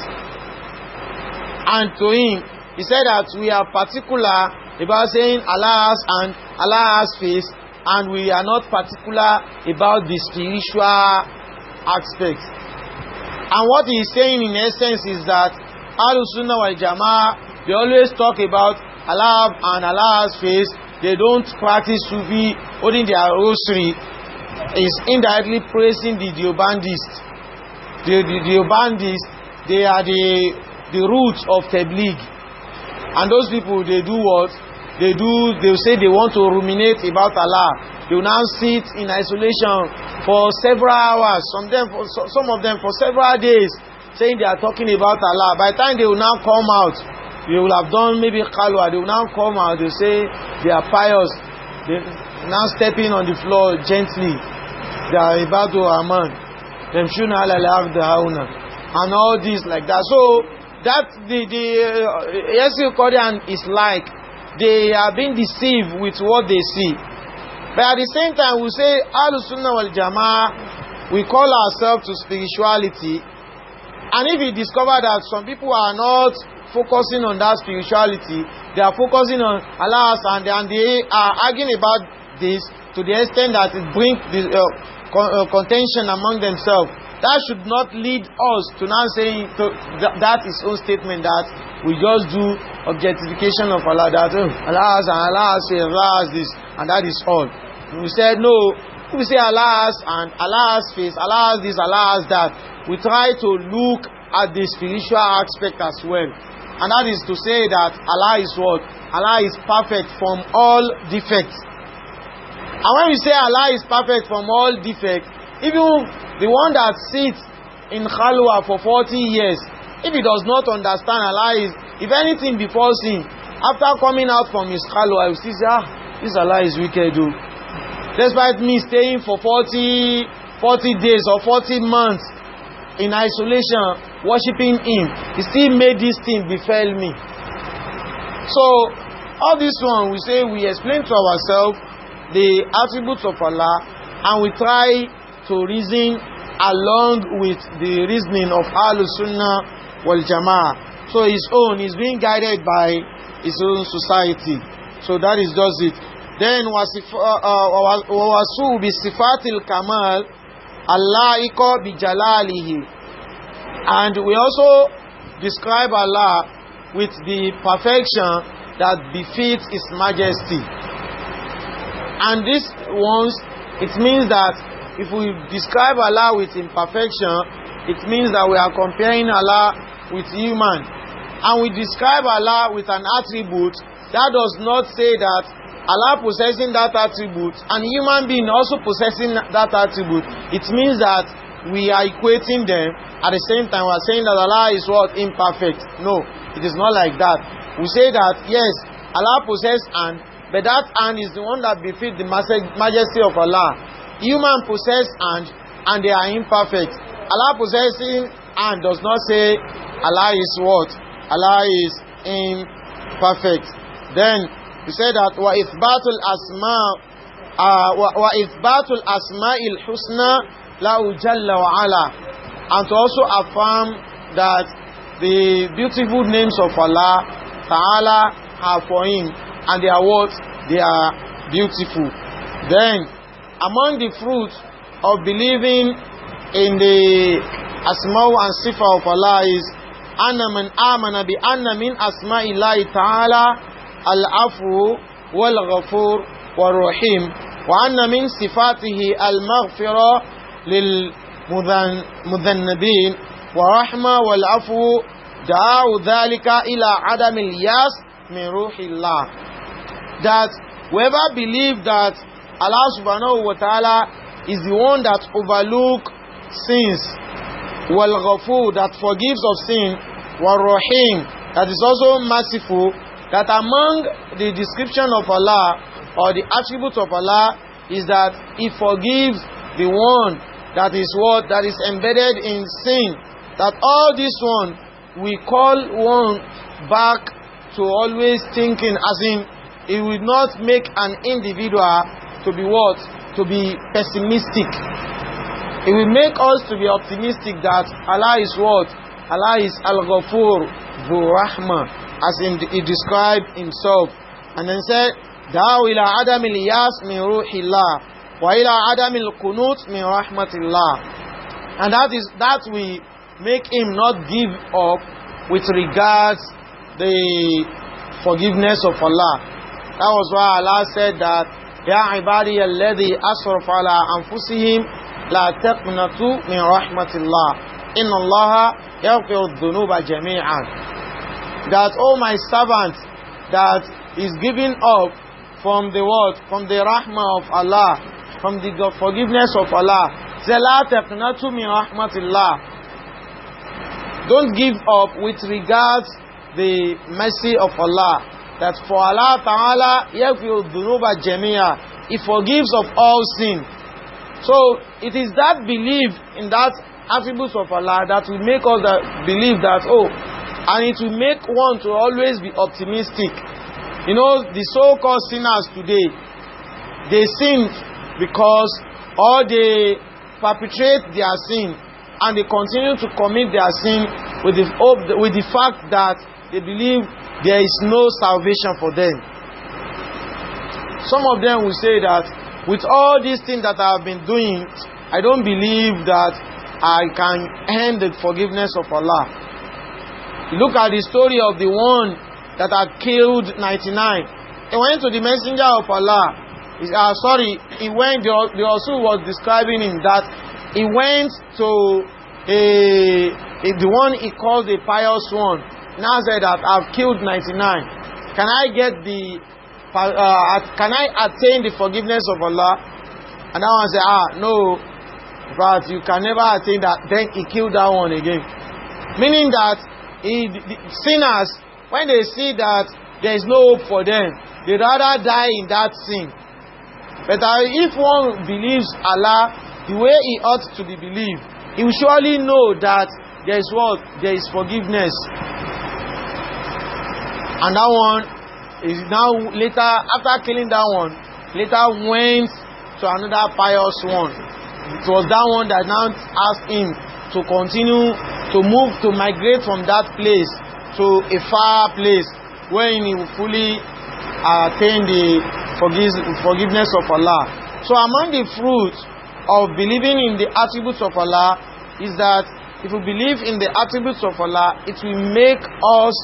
And to him, he said that we are particular about saying Allah has and Allah has face, and we are not particular about the spiritual aspect. And what he is saying in essence is that Ahlus Sunnah wal Jama'ah, they always talk about Allah and Allah's face. They don't practice Sufi, holding their rosary is indirectly praising the Deobandists. The Deobandists, they are the roots of Tabligh. And those people, they do what? They say they want to ruminate about Allah. They will now sit in isolation for several hours, some of them for several days, saying they are talking about Allah. By the time they will now come out, they will have done maybe Khalwa, they will now come out, they say they are pious. They now stepping on the floor gently. They are about to Aman. And all this like that. So that the Yasir Qadian is like, they are being deceived with what they see. But at the same time, we say Ahlus Sunnah wal Jama'ah, we call ourselves to spirituality. And if we discover that some people are not focusing on that spirituality, they are focusing on Allah, and they are arguing about this to the extent that it brings contention among themselves, that should not lead us to now saying that is own statement that we just do objectification of Allah, that Allah has and Allah has this, and that is all. And we said no. We say Allah has and Allah has face, Allah has this, Allah has that. We try to look at the spiritual aspect as well. And that is to say that Allah is what? Allah is perfect from all defects. And when we say Allah is perfect from all defects, even the one that sits in Khalwa for 40 years, if he does not understand Allah is, if anything befalls him, after coming out from his Khalwa, he will still say, this Allah is wicked. Despite me staying for 40 days or 40 months in isolation, worshipping him, he still made this thing befell me. So, all this one, we say, we explain to ourselves the attributes of Allah, and we try to reason along with the reasoning of Ahlus Sunnah wal Jama'ah. So his own is being guided by his own society. So that is just it. Then wasu bi sifatil kamal allaiko bi jalalihi, and we also describe Allah with the perfection that befits his majesty. And this ones, it means that if we describe Allah with imperfection, it means that we are comparing Allah with human. And we describe Allah with an attribute, that does not say that Allah possessing that attribute and human being also possessing that attribute, it means that we are equating them. At the same time, we are saying that Allah is what? Imperfect. No, it is not like that. We say that, yes, Allah possesses hand, but that hand is the one that befits the majesty of Allah. Human possess hand, and they are imperfect. Allah possessing hand does not say Allah is what? Allah is imperfect. Then we say that وَإِثْبَاتُ الْأَسْمَاءِ الْحُسْنَى لَهُ جَلَّ وَعَلَى, and to also affirm that the beautiful names of Allah Ta'ala are for Him, and they are what? They are beautiful. Then among the fruits of believing in the Asma and Sifa of Allah is anna man amana bi anna min asma'illahi ta'ala al-afu wal-ghafur wal-rahim wa anna min sifatihi al-maghfira lil-mudhannabin wa rahma wal-afu da'u dhalika ila adam al-yas min ruhillah. That whoever believes that Allah subhanahu wa ta'ala is the one that overlooks sins, wal-ghafur, that forgives of sin, wal-rahim, that is also merciful, that among the description of Allah or the attributes of Allah is that He forgives the one that is what? That is embedded in sin. That all this one we call one back to always thinking, as in it will not make an individual to be what? To be pessimistic. It will make us to be optimistic that Allah is what? Allah is Al-Ghafur, Dhu Rahma, as He described Himself. And then said, Da'u ila adamil yas min ruhillah, wa ila adamil kunut min rahmatillah. And that we make him not give up with regards the forgiveness of Allah. That was why Allah said that, Ya ibadi alladhi asraf ala anfusihim la taqnatu min rahmatillah inna allaha yaghfiru dhunuba jami'an. That, oh my servant that is giving up from the word, from the rahmah of Allah, from the forgiveness of Allah, say la taqnatu min rahmatillah. Don't give up with regards the mercy of Allah. That for Allah Ta'ala yaghfiru dhunuba jami'a, He forgives of all sin. So it is that belief in that attributes of Allah that will make us believe that, oh, and it will make one to always be optimistic. You know, the so-called sinners today, they sin because, or they perpetrate their sin and they continue to commit their sin with the fact that they believe there is no salvation for them. Some of them will say that with all these things that I have been doing, I don't believe that I can earn the forgiveness of Allah. Look at the story of the one that had killed 99. He went to the messenger of Allah. He went, the Rasul was describing him that he went to the one he called the pious one. Now said that I've killed 99. Can I attain the forgiveness of Allah? And that one said, no, but you can never attain that. Then he killed that one again. Meaning that the sinners, when they see that there is no hope for them, they rather die in that sin. But if one believes Allah the way he ought to be believed, he will surely know that there is what? There is forgiveness. And that one is now later, after killing that one, later went to another pious one. It was that one that now asked him to continue to move, to migrate from that place to a far place wherein he will fully attain the forgiveness of Allah. So among the fruits of believing in the attributes of Allah is that if we believe in the attributes of Allah, it will make us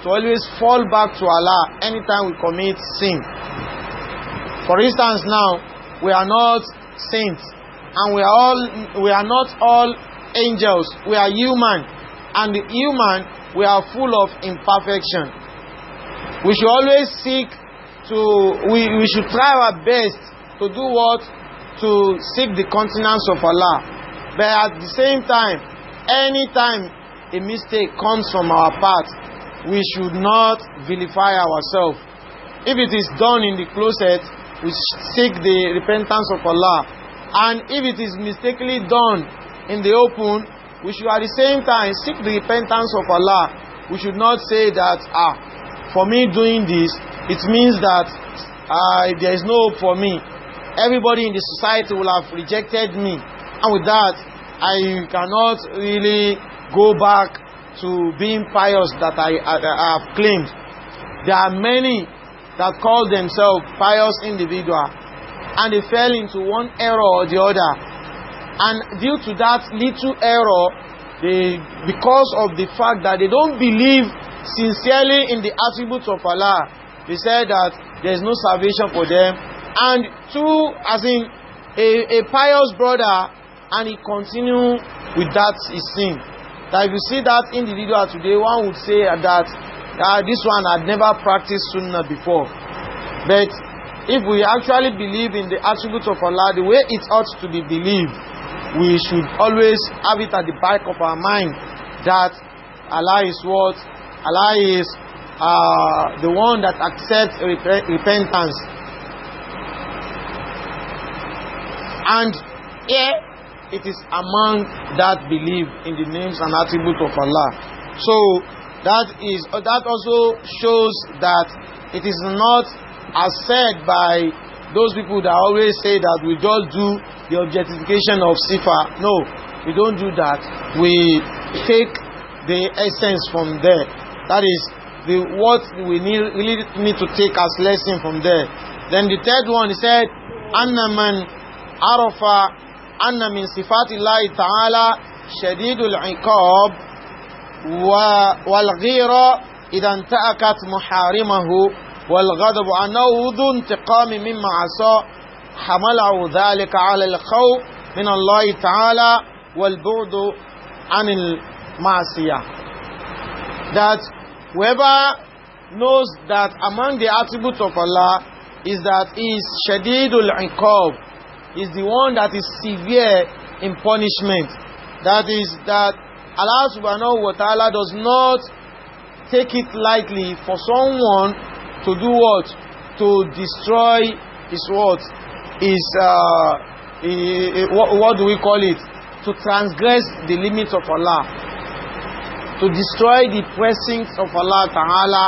to always fall back to Allah anytime we commit sin. For instance, now we are not saints, and we are not all angels. We are human, and the human, we are full of imperfection. We should always seek we should try our best to do what? To seek the countenance of Allah. But at the same time, anytime a mistake comes from our part, we should not vilify ourselves. If it is done in the closet, we seek the repentance of Allah. And if it is mistakenly done in the open, we should at the same time seek the repentance of Allah. We should not say that, for me doing this, it means that there is no hope for me. Everybody in the society will have rejected me. And with that, I cannot really go back to being pious that I have claimed. There are many that call themselves pious individuals, and they fell into one error or the other. And due to that little error, because of the fact that they don't believe sincerely in the attributes of Allah, they said that there is no salvation for them. And as in a pious brother, and he continue with that his sin. That if you see that individual today, one would say that this one had never practiced sunnah before. But if we actually believe in the attributes of Allah the way it ought to be believed, we should always have it at the back of our mind that Allah is what? Allah is the one that accepts repentance. And here it is among that belief in the names and attributes of Allah. So that also shows that it is not as said by those people that always say that we just do the objectification of sifa. No, we don't do that. We take the essence from there. That is what we really need to take as lesson from there. Then the third one, he said, Anna man arafa anna min sifati Allahi ta'ala shadidul iqab wal ghira idan ta'akat muharimahu wal ghadabu annahu dhu intiqami mimma asa hamalahu dhalika ala al khawf min Allahi ta'ala wal bu'du anil ma'siyah. That whoever knows that among the attributes of Allah is that He is shadidul iqab, is the one that is severe in punishment. That is that Allah subhanahu wa ta'ala does not take it lightly for someone to do what? To destroy his what? What do we call it? To transgress the limits of Allah, to destroy the precincts of Allah Ta'ala.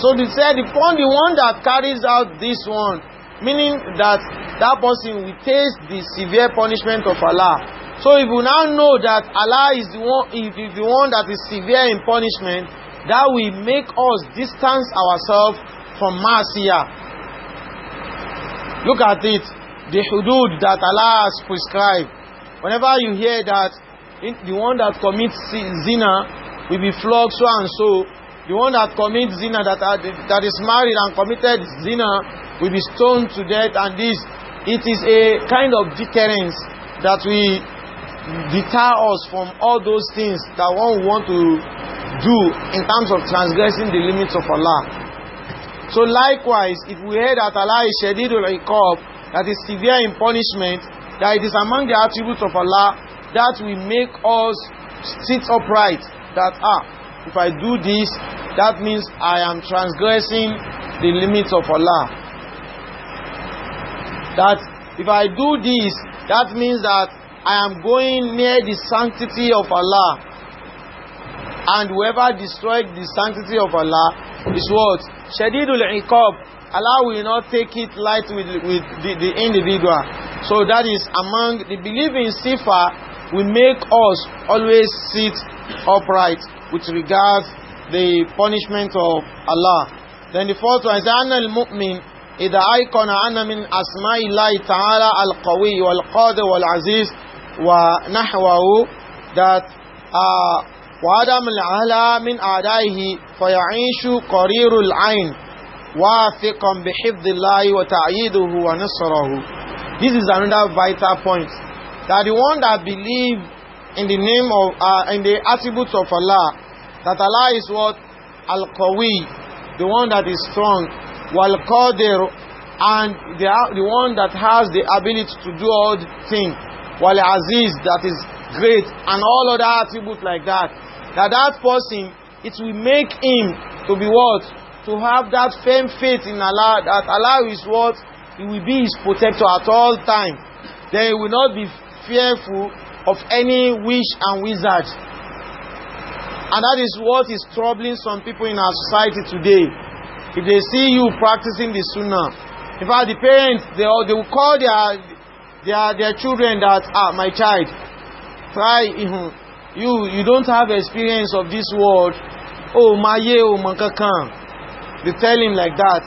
So they said upon the one that carries out this one, meaning that that person will taste the severe punishment of Allah. So if we now know that Allah is the one, if the one that is severe in punishment, that will make us distance ourselves from Masiyah. Look at it, the hudud that Allah has prescribed. Whenever you hear that the one that commits zina will be flogged so and so, the one that commits zina, that is married and committed zina, will be stoned to death, and this, it is a kind of deterrence that will deter us from all those things that one want to do in terms of transgressing the limits of Allah. So likewise, if we hear that Allah is shadidul iqab, that is severe in punishment, that it is among the attributes of Allah, that will make us sit upright, that if I do this, that means I am transgressing the limits of Allah. That if I do this, that means that I am going near the sanctity of Allah. And whoever destroyed the sanctity of Allah is what? Shadidul iqab. Allah will not take it light with the individual. So that is among the belief in sifa will make us always sit upright with regard the punishment of Allah. Then the fourth one is anna al-mu'min idha aykana anna min asma'illahi ta'ala al-qawi wal-qadir wal-aziz wa nahwahu, that wa adam al-ahla min a'daihi faya'ishu qarirul ayn wathiqan bihifdillahi wa ta'yiduhu wa nasrahu. This is another vital point, that the one that believe in the name of in the attributes of Allah, that Allah is what? Al-Qawi, the one that is strong, wal qadir, and the one that has the ability to do all the things, wal aziz, that is great, and all other attributes like that, that person, it will make him to be what? To have that firm faith in Allah, that Allah is what? He will be his protector at all time. Then he will not be fearful of any witch and wizard. And that is what is troubling some people in our society today. If they see you practicing the sunnah, in fact, the parents, they will call their children that, my child, try, you don't have experience of this world. Oh, maye, oh, mankakan. They tell him like that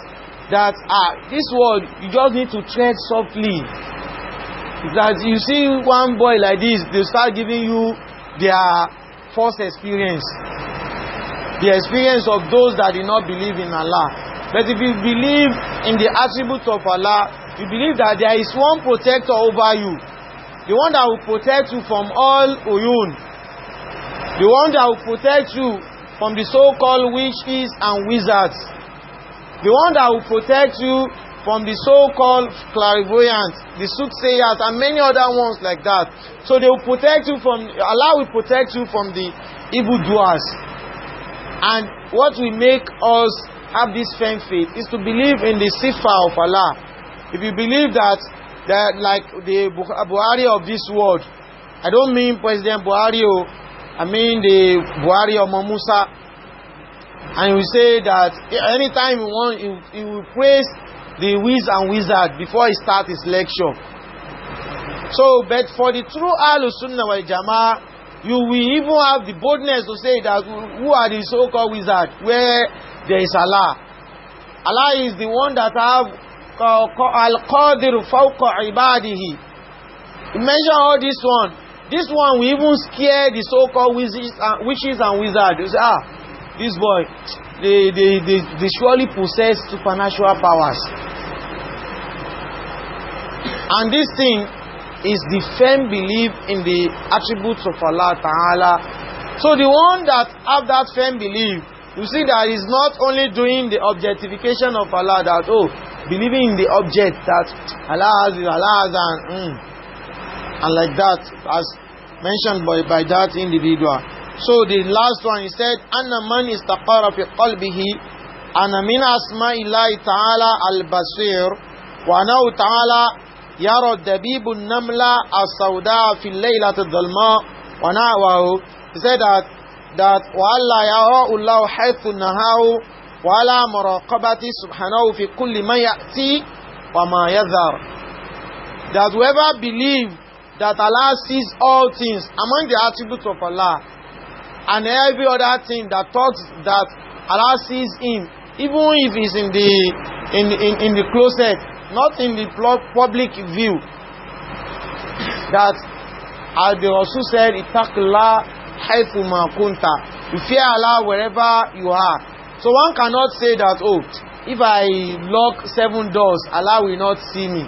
this world, you just need to tread softly. That you see one boy like this, they start giving you their first experience, the experience of those that did not believe in Allah. But if you believe in the attributes of Allah, you believe that there is one protector over you, the one that will protect you from all uyun, the one that will protect you from the so-called witches and wizards, the one that will protect you from the so-called clairvoyants, the soothsayers, and many other ones like that. So they will protect you from, Allah will protect you from the evildoers. And what will make us have this firm faith is to believe in the sifa of Allah. If you believe that like the Buhari of this world, I don't mean President Buhari, I mean the Buhari of Musa, and we say that anytime he will praise the wiz and wizard before he starts his lecture. So, but for the true Ahlus Sunnah wal Jama'ah, you will even have the boldness to say that who are the so-called wizards, where there is Allah. Allah is the one that have al-qadir fawqa ibadihi. You mention all this one. This one will even scare the so-called witches and wizards. You say, this boy, they surely possess supernatural powers. And this thing is the firm belief in the attributes of Allah Ta'ala. So the one that have that firm belief, you see that is not only doing the objectification of Allah, that believing in the object that Allah has and like that, as mentioned by that individual. So the last one, he said, Anna man istaqara fi qalbihi ana min asma'illahi ta'ala al-basir wa annahu ta'ala yara dabibu namla as-sawda fi al-laylati ad-dhalma wa na'wahu. He said that وَأَلَّا يَرَاءُ اللَّهُ حَيْثُ نَهَاهُ وَعَلَى مُرَاقَبَتِهِ سُبْحَانَهُ فِي كُلِّ مَا يَأْتِي وَمَا يَذَرُ. That whoever believes that Allah sees all things among the attributes of Allah, and every other thing that talks that Allah sees him, even if he's in the closet, not in the public view, that as the Rasul said, ittaqillah haythu ma kunta, you fear Allah wherever you are. So one cannot say that, if I lock 7 doors, Allah will not see me.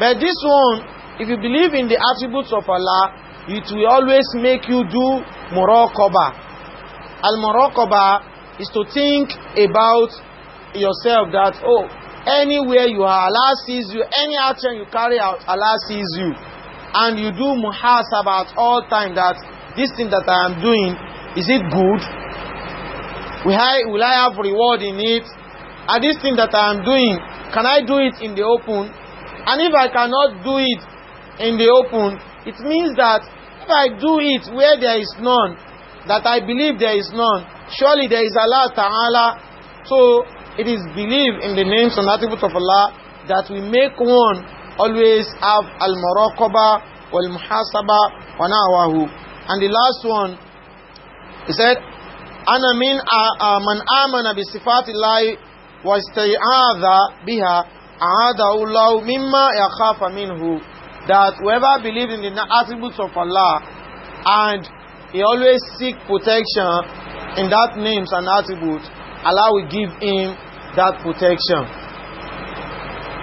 But this one, if you believe in the attributes of Allah, it will always make you do muraqabah. Al-muraqabah is to think about yourself that, anywhere you are, Allah sees you. Any action you carry out, Allah sees you. And you do muhasabah at all time, that this thing that I am doing, is it good? Will I have reward in it? And this thing that I am doing, can I do it in the open? And if I cannot do it in the open, it means that if I do it where there is none, that I believe there is none, surely there is Allah Ta'ala. So it is believed in the names and attributes of Allah that we make one always have al-muraqabah wal-muhasabah wa na'wahu. And the last one, he said, Ana min man amana bi sifatillahi wa istai'adha biha a'adahu Allahu mimma yakhafa minhu. That whoever believes in the attributes of Allah and he always seek protection in that names and attributes, Allah will give him that protection.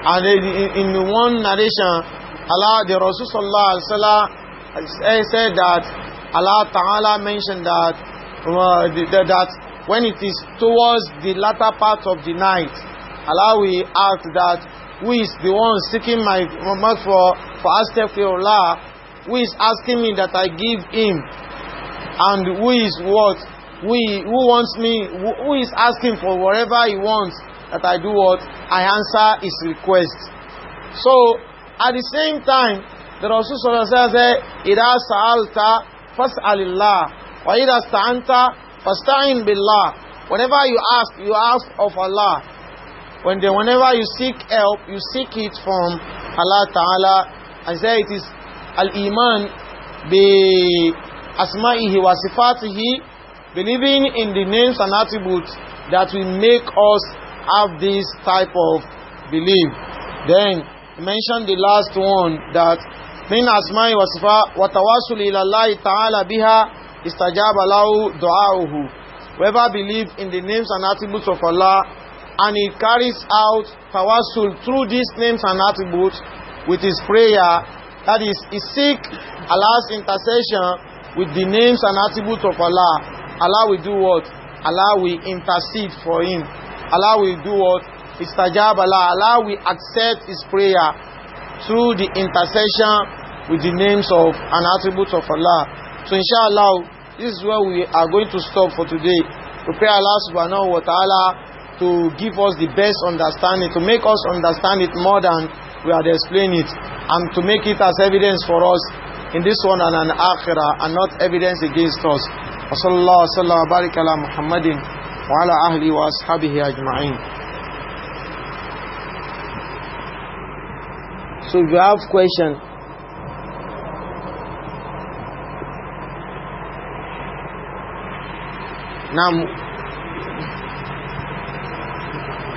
And in one narration, the Rasul Sallallahu Alaihi Wasallam said that Allah Ta'ala mentioned that when it is towards the latter part of the night, Allah will ask that, who is the one seeking my for astaghfirullah, who is asking me that I give him, and who is what? Who wants me, who is asking for whatever he wants, that I do what? I answer his request. So, at the same time, the Rasul sallallahu alaihi wasallam said, "Idha sa'alta fas'alillah, wa idha sta'anta fasta'in billah." Whenever you ask of Allah. Whenever you seek help, you seek it from Allah Ta'ala. I say it is al-iman bi asma'ihi wa sifatihi, believing in the names and attributes that will make us have this type of belief. Then mention the last one, that min asma'i wa sifat wa tawassul ila Allah Ta'ala biha istajaba lahu du'a'uhu. Whoever believes in the names and attributes of Allah and he carries out tawassul through these names and attributes with his prayer, that is, he seek Allah's intercession with the names and attributes of Allah, Allah will do what? Allah will intercede for him. Allah will do what? Istajab Allah. Allah will accept his prayer through the intercession with the names of and attributes of Allah. So inshallah, this is where we are going to stop for today. To pray Allah subhanahu wa ta'ala to give us the best understanding, to make us understand it more than we had explained it, and to make it as evidence for us in this one and an akhirah, and not evidence against us. Wa sallallahu wa sallam wa barik ala Muhammadin wa ala ahli wa ashabihi ajma'in. So if you have questions, now,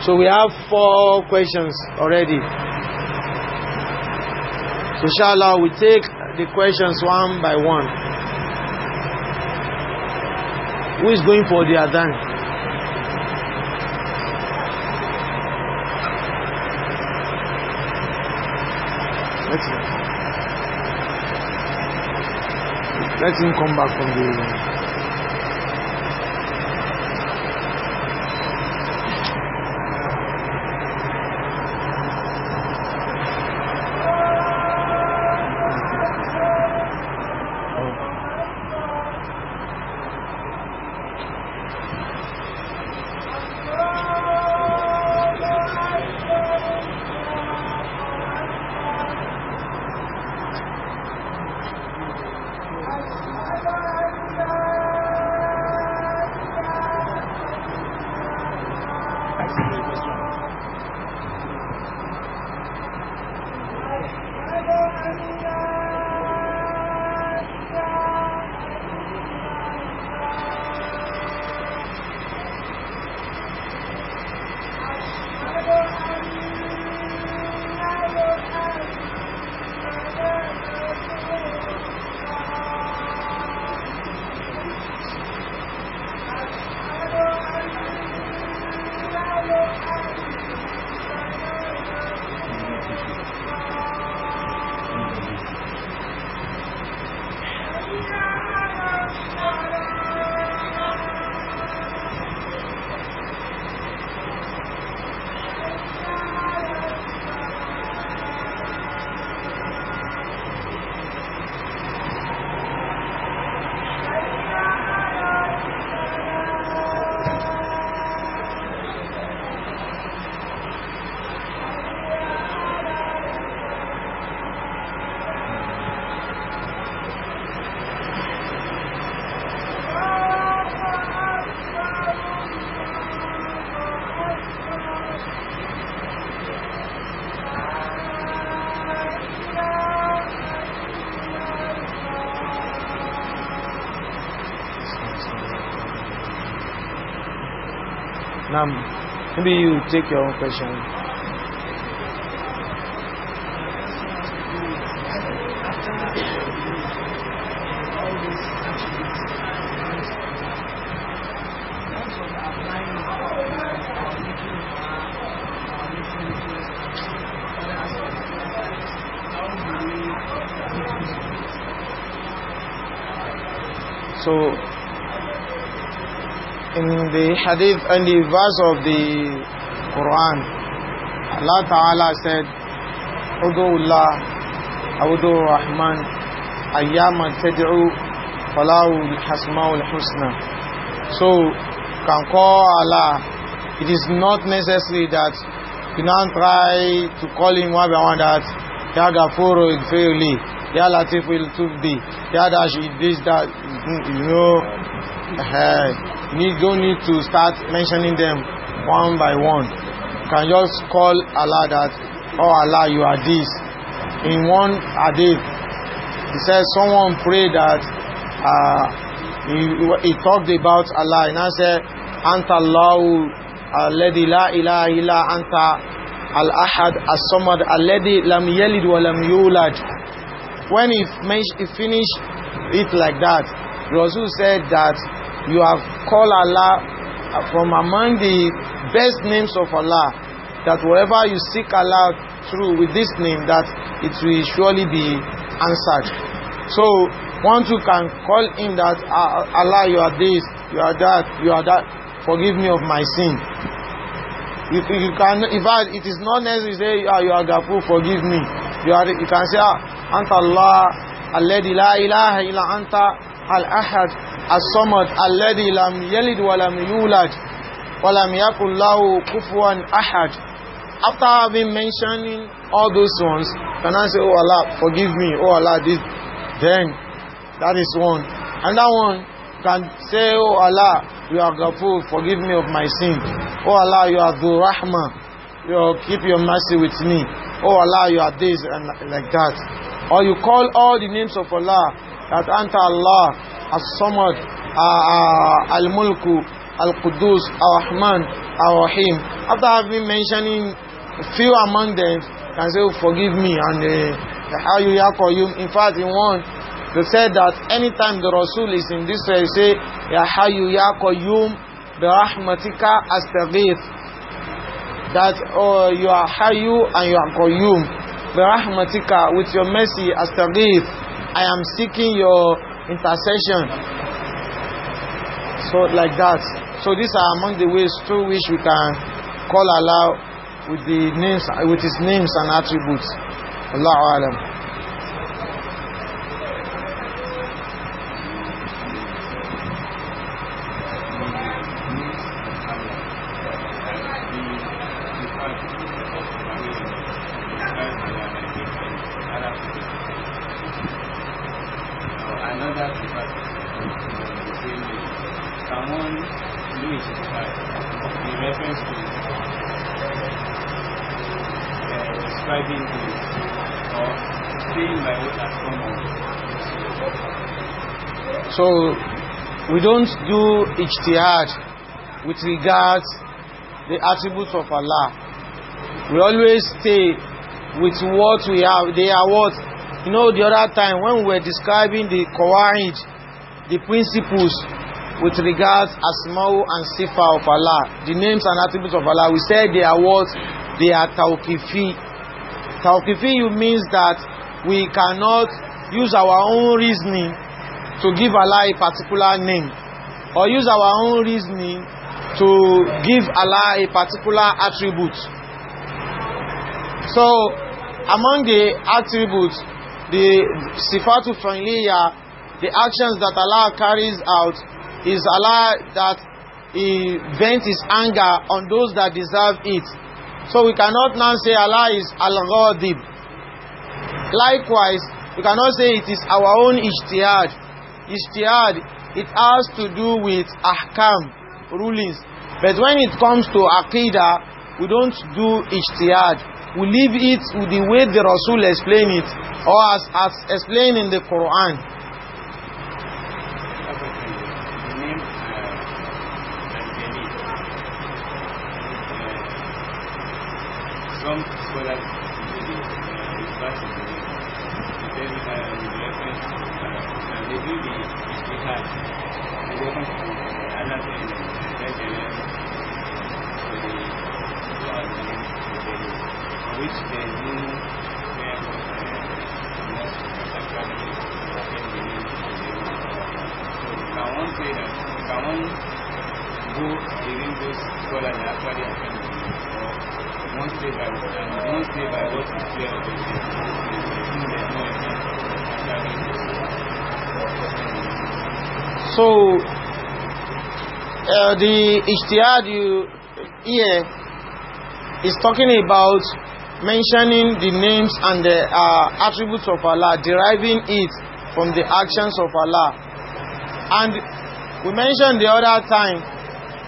so we have 4 questions already. So inshallah we take the questions one by one. Who is going for the adhan? Let him come back from the... Now, maybe you take your own question. So, in the hadith and the verse of the Quran, Allah Ta'ala said, Udullah, Audu Rahman, Ayyaman Tad'u, Falahu al-Hasma'ul Husna. So, can call Allah. It is not necessary that you now try to call him one by one that Ya Gafuru Igfirli, Ya Latif will Tubdi, Ya Dash this, that, you know, you don't need to start mentioning them one by one. You can just call Allah that, oh Allah, you are this. In one hadith, he says someone prayed that he talked about Allah and I said, Anta Allahu alladhi la ilaha illa anta al-ahad as-samad alladhi lam yalid wa lam yulad. When he finished it like that, Rasul said that you have called Allah from among the best names of Allah, that wherever you seek Allah through with this name, that it will surely be answered. So once you can call him that Allah, you are this, you are that, you are that, forgive me of my sin. You can, in fact, it is not necessary to say, you are Ghafur, forgive me. You can say, Anta Allah alladhi la ilaha illa anta al-ahad as-samad alladhi lam yalid wa lam yulad wa lam yakul lahu kufuwan ahad. After having mentioning all those ones, can I say, oh Allah, forgive me, oh Allah, this, then that is one. And that one can say, oh Allah, you are Ghafur, forgive me of my sin. Oh Allah, you are Dhu Rahma, you keep your mercy with me. Oh Allah, you are this, and like that. Or you call all the names of Allah, that Anta Allah, As-Samad, Al-Mulku, Al-Qudus, Ar-Rahman, Ar-Rahim. After having mentioning a few among them, can say, oh, forgive me, and how you Qayyum. In fact, in one, they said that anytime the Rasul is in this way, say, Ya Hayyu Ya Qayyum bi rahmatika astaghith. That, oh, you are Hayyu and you are Qayyum bi rahmatika, with your mercy astaghith, I am seeking your intercession. So like that. So these are among the ways through which we can call Allah with the names, with his names and attributes. Allahu Alam. So we don't do ijtihad with regards the attributes of Allah. We always stay with what we have. They are what, you know, the other time when we were describing the qawaid, the principles with regards asma'u and sifa of Allah, the names and attributes of Allah, we said they are what? They are tawqifi. Tawqifi means that we cannot use our own reasoning to give Allah a particular name, or use our own reasoning to give Allah a particular attribute. So among the attributes, the sifatu fi'liya, the actions that Allah carries out, is Allah that He vents His anger on those that deserve it. So we cannot now say Allah is al-ghadib. Likewise, we cannot say it is our own ijtihad. Ijtihad, it has to do with ahkam, rulings. But when it comes to Aqeedah, we don't do ijtihad. We leave it with the way the Rasul explained it, or as explained in the Quran. Some scholars they do the ijtihad, and they come to Allah saying which there is no can one say that, can one go against those scholars that actually attend, or one stay by what is clear of the So the ijtihad here is talking about mentioning the names and the attributes of Allah, deriving it from the actions of Allah. And we mentioned the other time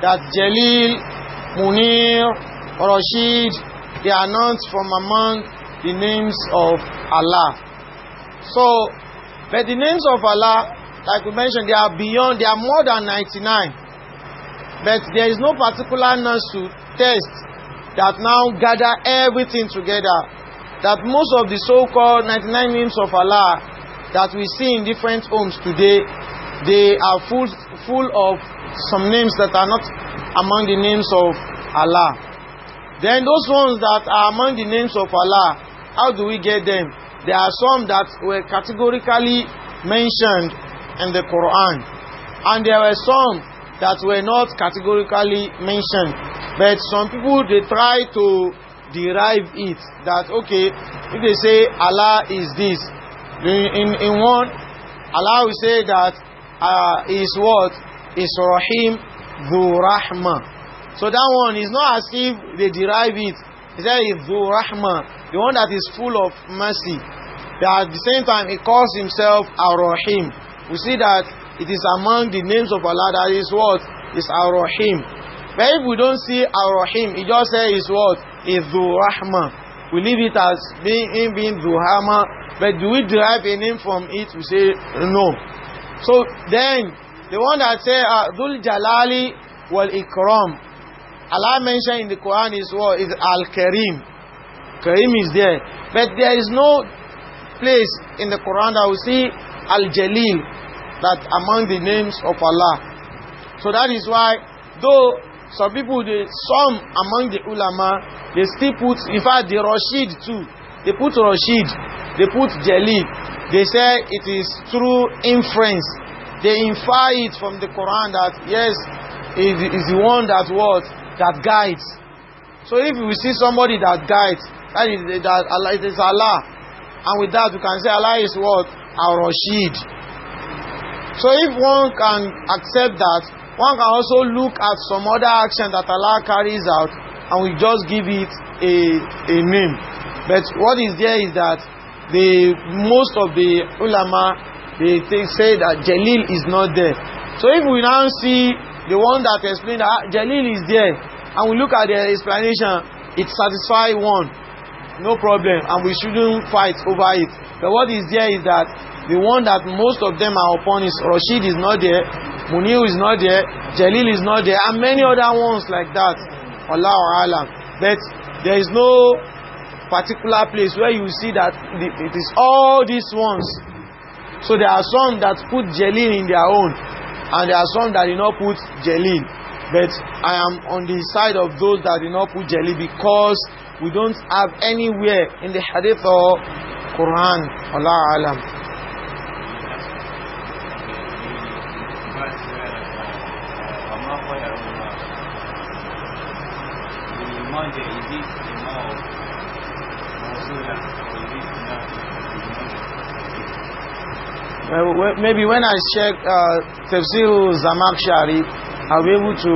that Jalil, Munir, Rashid, they are not from among the names of Allah. So, but the names of Allah, like we mentioned, they are beyond, they are more than 99. But there is no particular Mus'ud test that now gather everything together. That most of the so-called 99 names of Allah that we see in different homes today, they are full of some names that are not among the names of Allah. Then those ones that are among the names of Allah, how do we get them? There are some that were categorically mentioned in the Quran, and there were some that were not categorically mentioned. But some people, they try to derive it, that okay, if they say Allah is this, in one, Allah will say that is what? Is Rahim Dhu Rahma. So that one is not as if they derive it. He said is Dhu Rahma, the one that is full of mercy. That at the same time, he calls himself Ar-Rahim. We see that it is among the names of Allah that is what? Is Ar-Rahim. But if we don't see Ar-Rahim, he just says is what? Is Dhu Rahma. We leave it as being Dhu Rahma. But do we derive a name from it? We say no. So then, the one that says Dhul Jalali wal Ikram, Allah mentioned in the Quran is what? Is Al-Karim. Karim is there. But there is no place in the Quran that we see Al-Jalil, that among the names of Allah. So that is why, though some people, some among the ulama, they still put, in fact the Rashid too, they put Rashid, they put Jalil. They say it is through inference. They infer it from the Quran that yes, it is the one that what? That guides. So if we see somebody that guides, that Allah, it is Allah. And with that we can say Allah is what? Ar-Rashid. So if one can accept that, one can also look at some other action that Allah carries out and we just give it a name. But what is there is that most of the ulama, they say that Jalil is not there. So if we now see the one that explains that Jalil is there, and we look at the explanation, it satisfies one, no problem, and we shouldn't fight over it. But what is there is that the one that most of them are upon is Rashid is not there, Munir is not there, Jalil is not there, and many other ones like that. Allahu Alam. But there is no particular place where you see that it is all these ones. So there are some that put Jalil in their own, and there are some that did not put Jalil. But I am on the side of those that did not put Jalil, because we don't have anywhere in the Hadith or Quran. Allahu Alam. Maybe when I check Tafsir Zamakshari, I'll be able to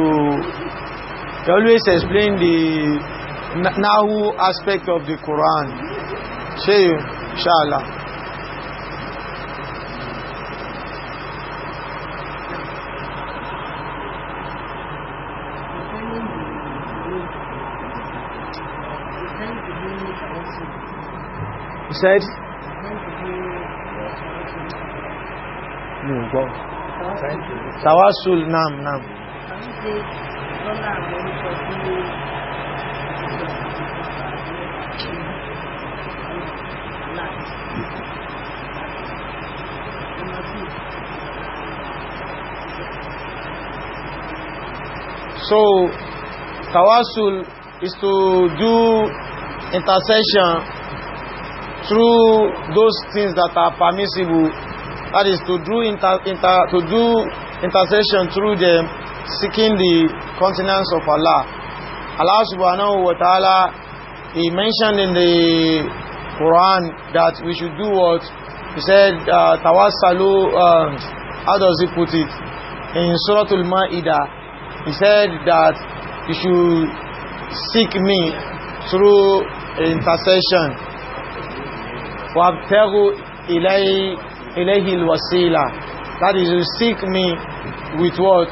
always explain the Nahu aspect of the Quran. Shaykh, inshallah. He said, no, go. Tawassul, nam. So, tawassul is to do intercession through those things that are permissible. That is to do intercession through them, seeking the countenance of Allah. Allah subhanahu wa ta'ala he mentioned in the Quran that we should do what? He said, Tawassalu, how does he put it? In Surah Al-Ma'idah, he said that you should seek me through intercession. وَابْتَغُوا إِلَيْهِ الْوَسِيلَةِ. That is, you seek me with what?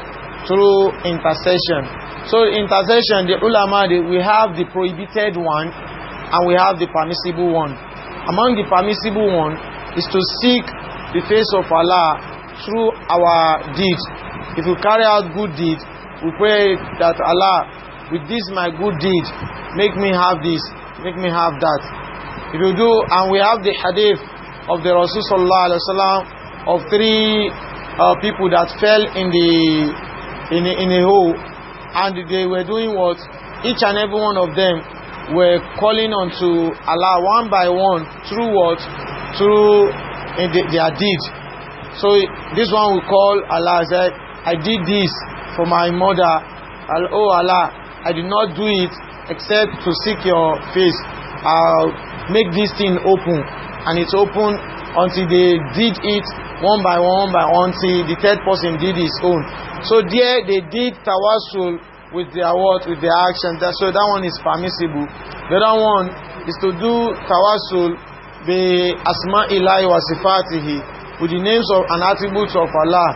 Through intercession. So intercession, the ulama, we have the prohibited one and we have the permissible one. Among the permissible one is to seek the face of Allah through our deeds. If we carry out good deeds, we pray that Allah, with this my good deed, make me have this, make me have that. If you do, and we have the hadith of the Rasul sallallahu alaihi wasallam of three people that fell in a hole, and they were doing what? Each and every one of them were calling unto Allah one by one through what? Through their deed. So this one will call Allah, said, I did this for my mother. Oh Allah, I did not do it except to seek your face. I'll make this thing open, and it's open until they did it one by one until the third person did his own. So there they did tawassul with their word, with their action. So that one is permissible. The other one is to do tawassul bi asma'illahi wa sifatihi, with the names of and attributes of Allah.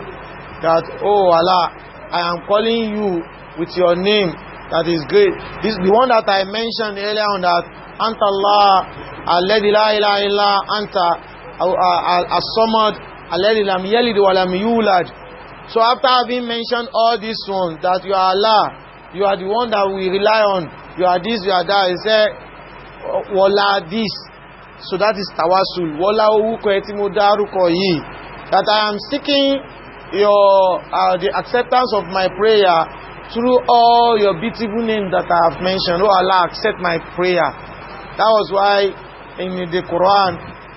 That, oh Allah, I am calling you with your name that is great. This the one that I mentioned earlier on, that Anta Allah alladhi la ilaha illa anta as-samad alladhi lam yalid wa lam yulad. So after having mentioned all these ones, that you are Allah, you are the one that we rely on, you are this, you are that, he said wala this. So that is tawassul. Wala uko etimu daruko yi, that I am seeking your the acceptance of my prayer through all your beautiful names that I have mentioned. Oh Allah, accept my prayer. That was why in the Quran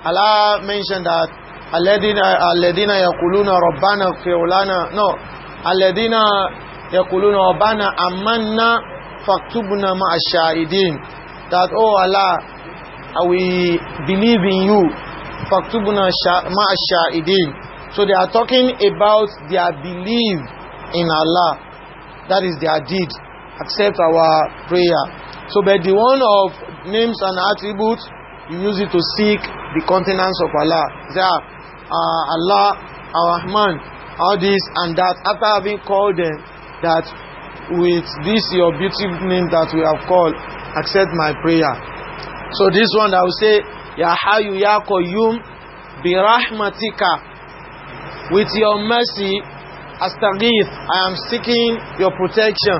Allah mentioned that alladina yaquluna rabbana ighfir lana, no, alladina yaquluna rabbana amanna faktubna ma'ash shahidin, that oh Allah, we believe in you, faktubna ma'ash shahidin. So they are talking about their belief in Allah. That is their deed. Accept our prayer. So but the one of names and attributes, you use it to seek the countenance of Allah. Allah, Ar-Rahman, all this and that. After having called them, that with this your beautiful name that we have called, accept my prayer. So this one I will say, Ya Hayyu Ya Qayyum bi rahmatika, with your mercy, astaghith, I am seeking your protection.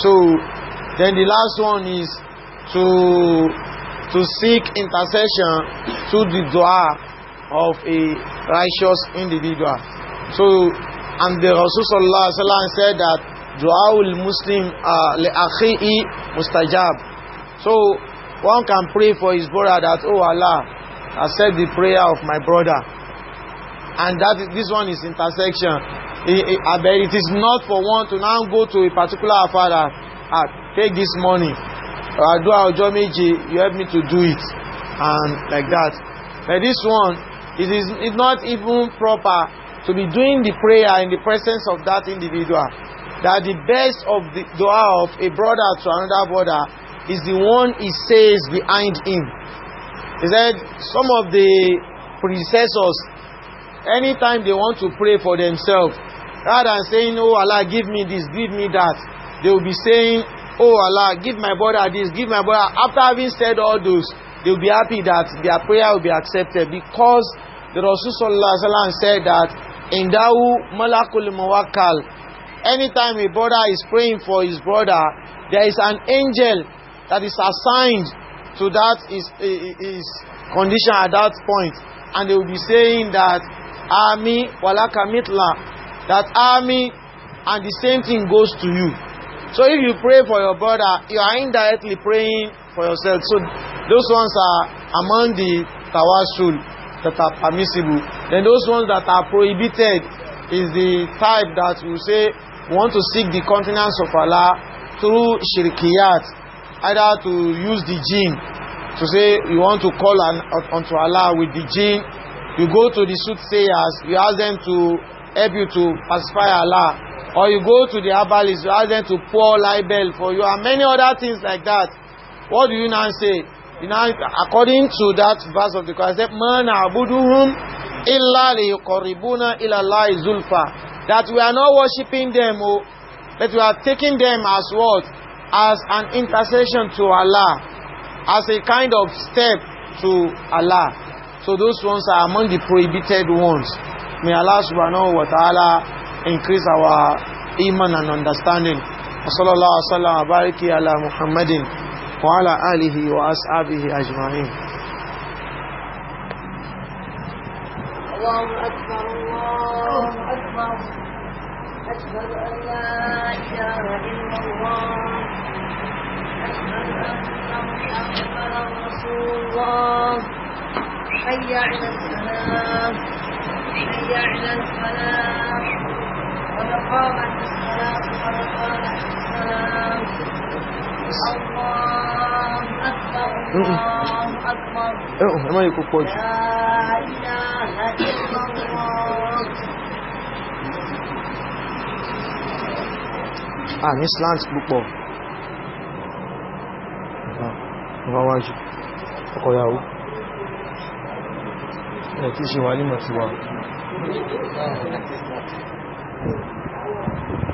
So then the last one is to seek intercession through the dua of a righteous individual. So, and the Rasul sallallahu alaihi wasallam said that du'aul muslim li akhihi mustajab. So one can pray for his brother that, oh Allah, accept the prayer of my brother. And that this one is intersection. But it is not for one to now go to a particular father, take this money, do our job, you help me to do it, and like that. But this one, it's not even proper to be doing the prayer in the presence of that individual. That the best of the dua of a brother to another brother is the one he says behind him. He said some of the predecessors, anytime they want to pray for themselves, rather than saying, oh Allah, give me this, give me that, they will be saying, oh Allah, give my brother this, give my brother. After having said all those, they will be happy that their prayer will be accepted, because the Rasul sallallahu alaihi wasallam said that indahu malakul muwakkal. Anytime a brother is praying for his brother, there is an angel that is assigned to that his condition at that point, and they will be saying that Ami walaka mitla, that Ami, and the same thing goes to you. So if you pray for your brother, you are indirectly praying for yourself. So those ones are among the tawassul that are permissible. Then those ones that are prohibited is the type that we say we want to seek the countenance of Allah through shirkiyat, either to use the jinn, to say you want to call unto Allah with the jinn. You go to the soothsayers, you ask them to help you to pacify Allah. Or you go to the herbalists, you ask them to pour libel for you, and many other things like that. What do you now say? You know, according to that verse of the Quran, said, "Man abuduhum illa liyuqarribuna ila Allahi zulfa." That we are not worshiping them, but we are taking them as what? As an intercession to Allah, as a kind of step to Allah. So those ones are among the prohibited ones. May Allah subhanahu wa ta'ala increase our iman and understanding. Sallallahu alaihi wasallam wa bariki ala Muhammadin wa ala alihi wa ashabihi ajma'in. Allahu akbar, Allahu akbar. Ashhadu an la ilaha illallah. Ashhadu anna Muhammadan Rasulullah. Hayya 'ala as-salah. Hayya 'ala al-falah. قد قامت الصلاة قد قامت الصلاة. الله أكبر الله أكبر. لا إله إلا الله. Ní slant púpọ̀. Ọba wájú. Ọkọ̀ yàwó. Ẹ̀ tí ṣe wà ní mọ̀ ti wà.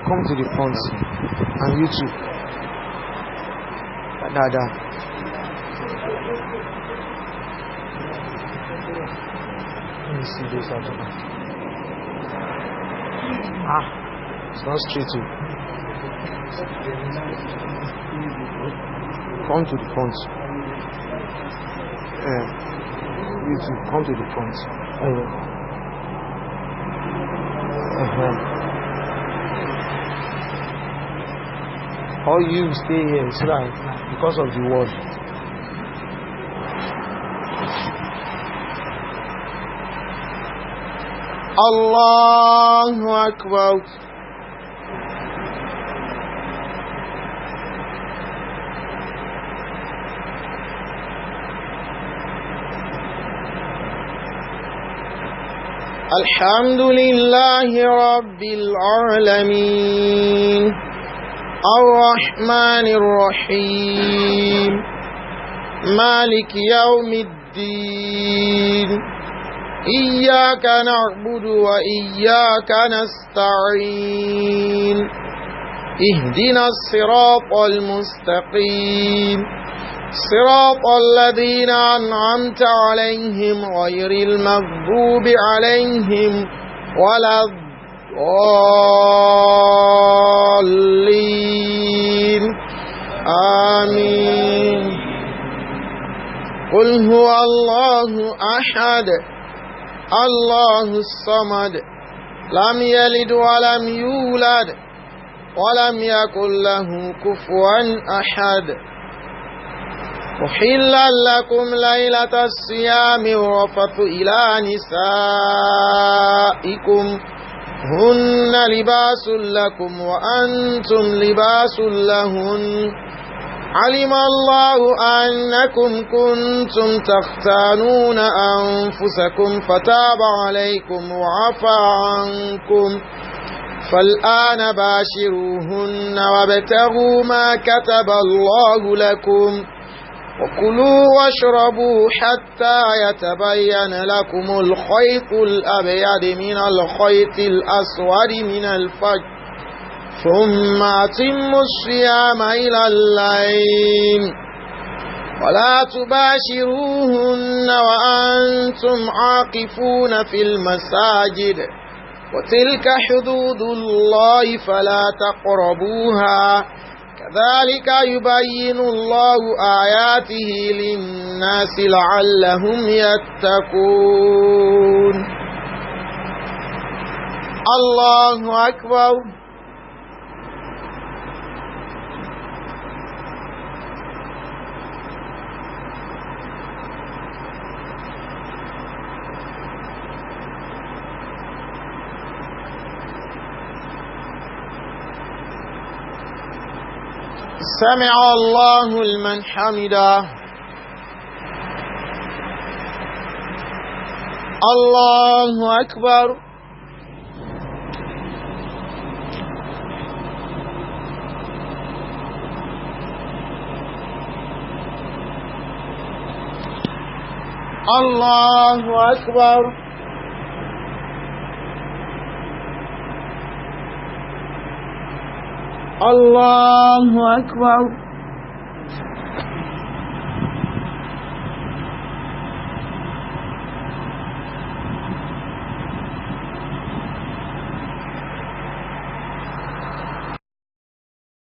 Come to the front and you too. Dada. Let me see this out. It's not straight to. Come to the front. You too. Come to the front. Or you stay here, so that because of the word. Allahu Akbar. Alhamdulillahi Rabbil Alamin. الرحمن الرحيم مالك يوم الدين إياك نعبد وإياك نستعين اهدنا الصراط المستقيم صراط الذين أنعمت عليهم غير المغضوب عليهم ولا الضالين آمين. قل هو الله أحد الله الصمد لم يلد ولم يولد ولم يكن له كفوا أحد. أحل لكم ليلة الصيام الرفث إلى نسائكم هن لباس لكم وأنتم لباس لهن علم الله أنكم كنتم تختانون أنفسكم فتاب عليكم وعفى عنكم فالآن باشروهن وابتغوا ما كتب الله لكم وكلوا واشربوا حتى يتبين لكم الخيط الأبيض من الخيط الأسود من الفجر ثم أتموا الصيام إلى الليل ولا تباشروهن وأنتم عاكفون في المساجد وتلك حدود الله فلا تقربوها كذلك يبين الله آياته للناس لعلهم يتقون. الله أكبر. سمع الله لمن حمده الله أكبر الله أكبر الله أكبر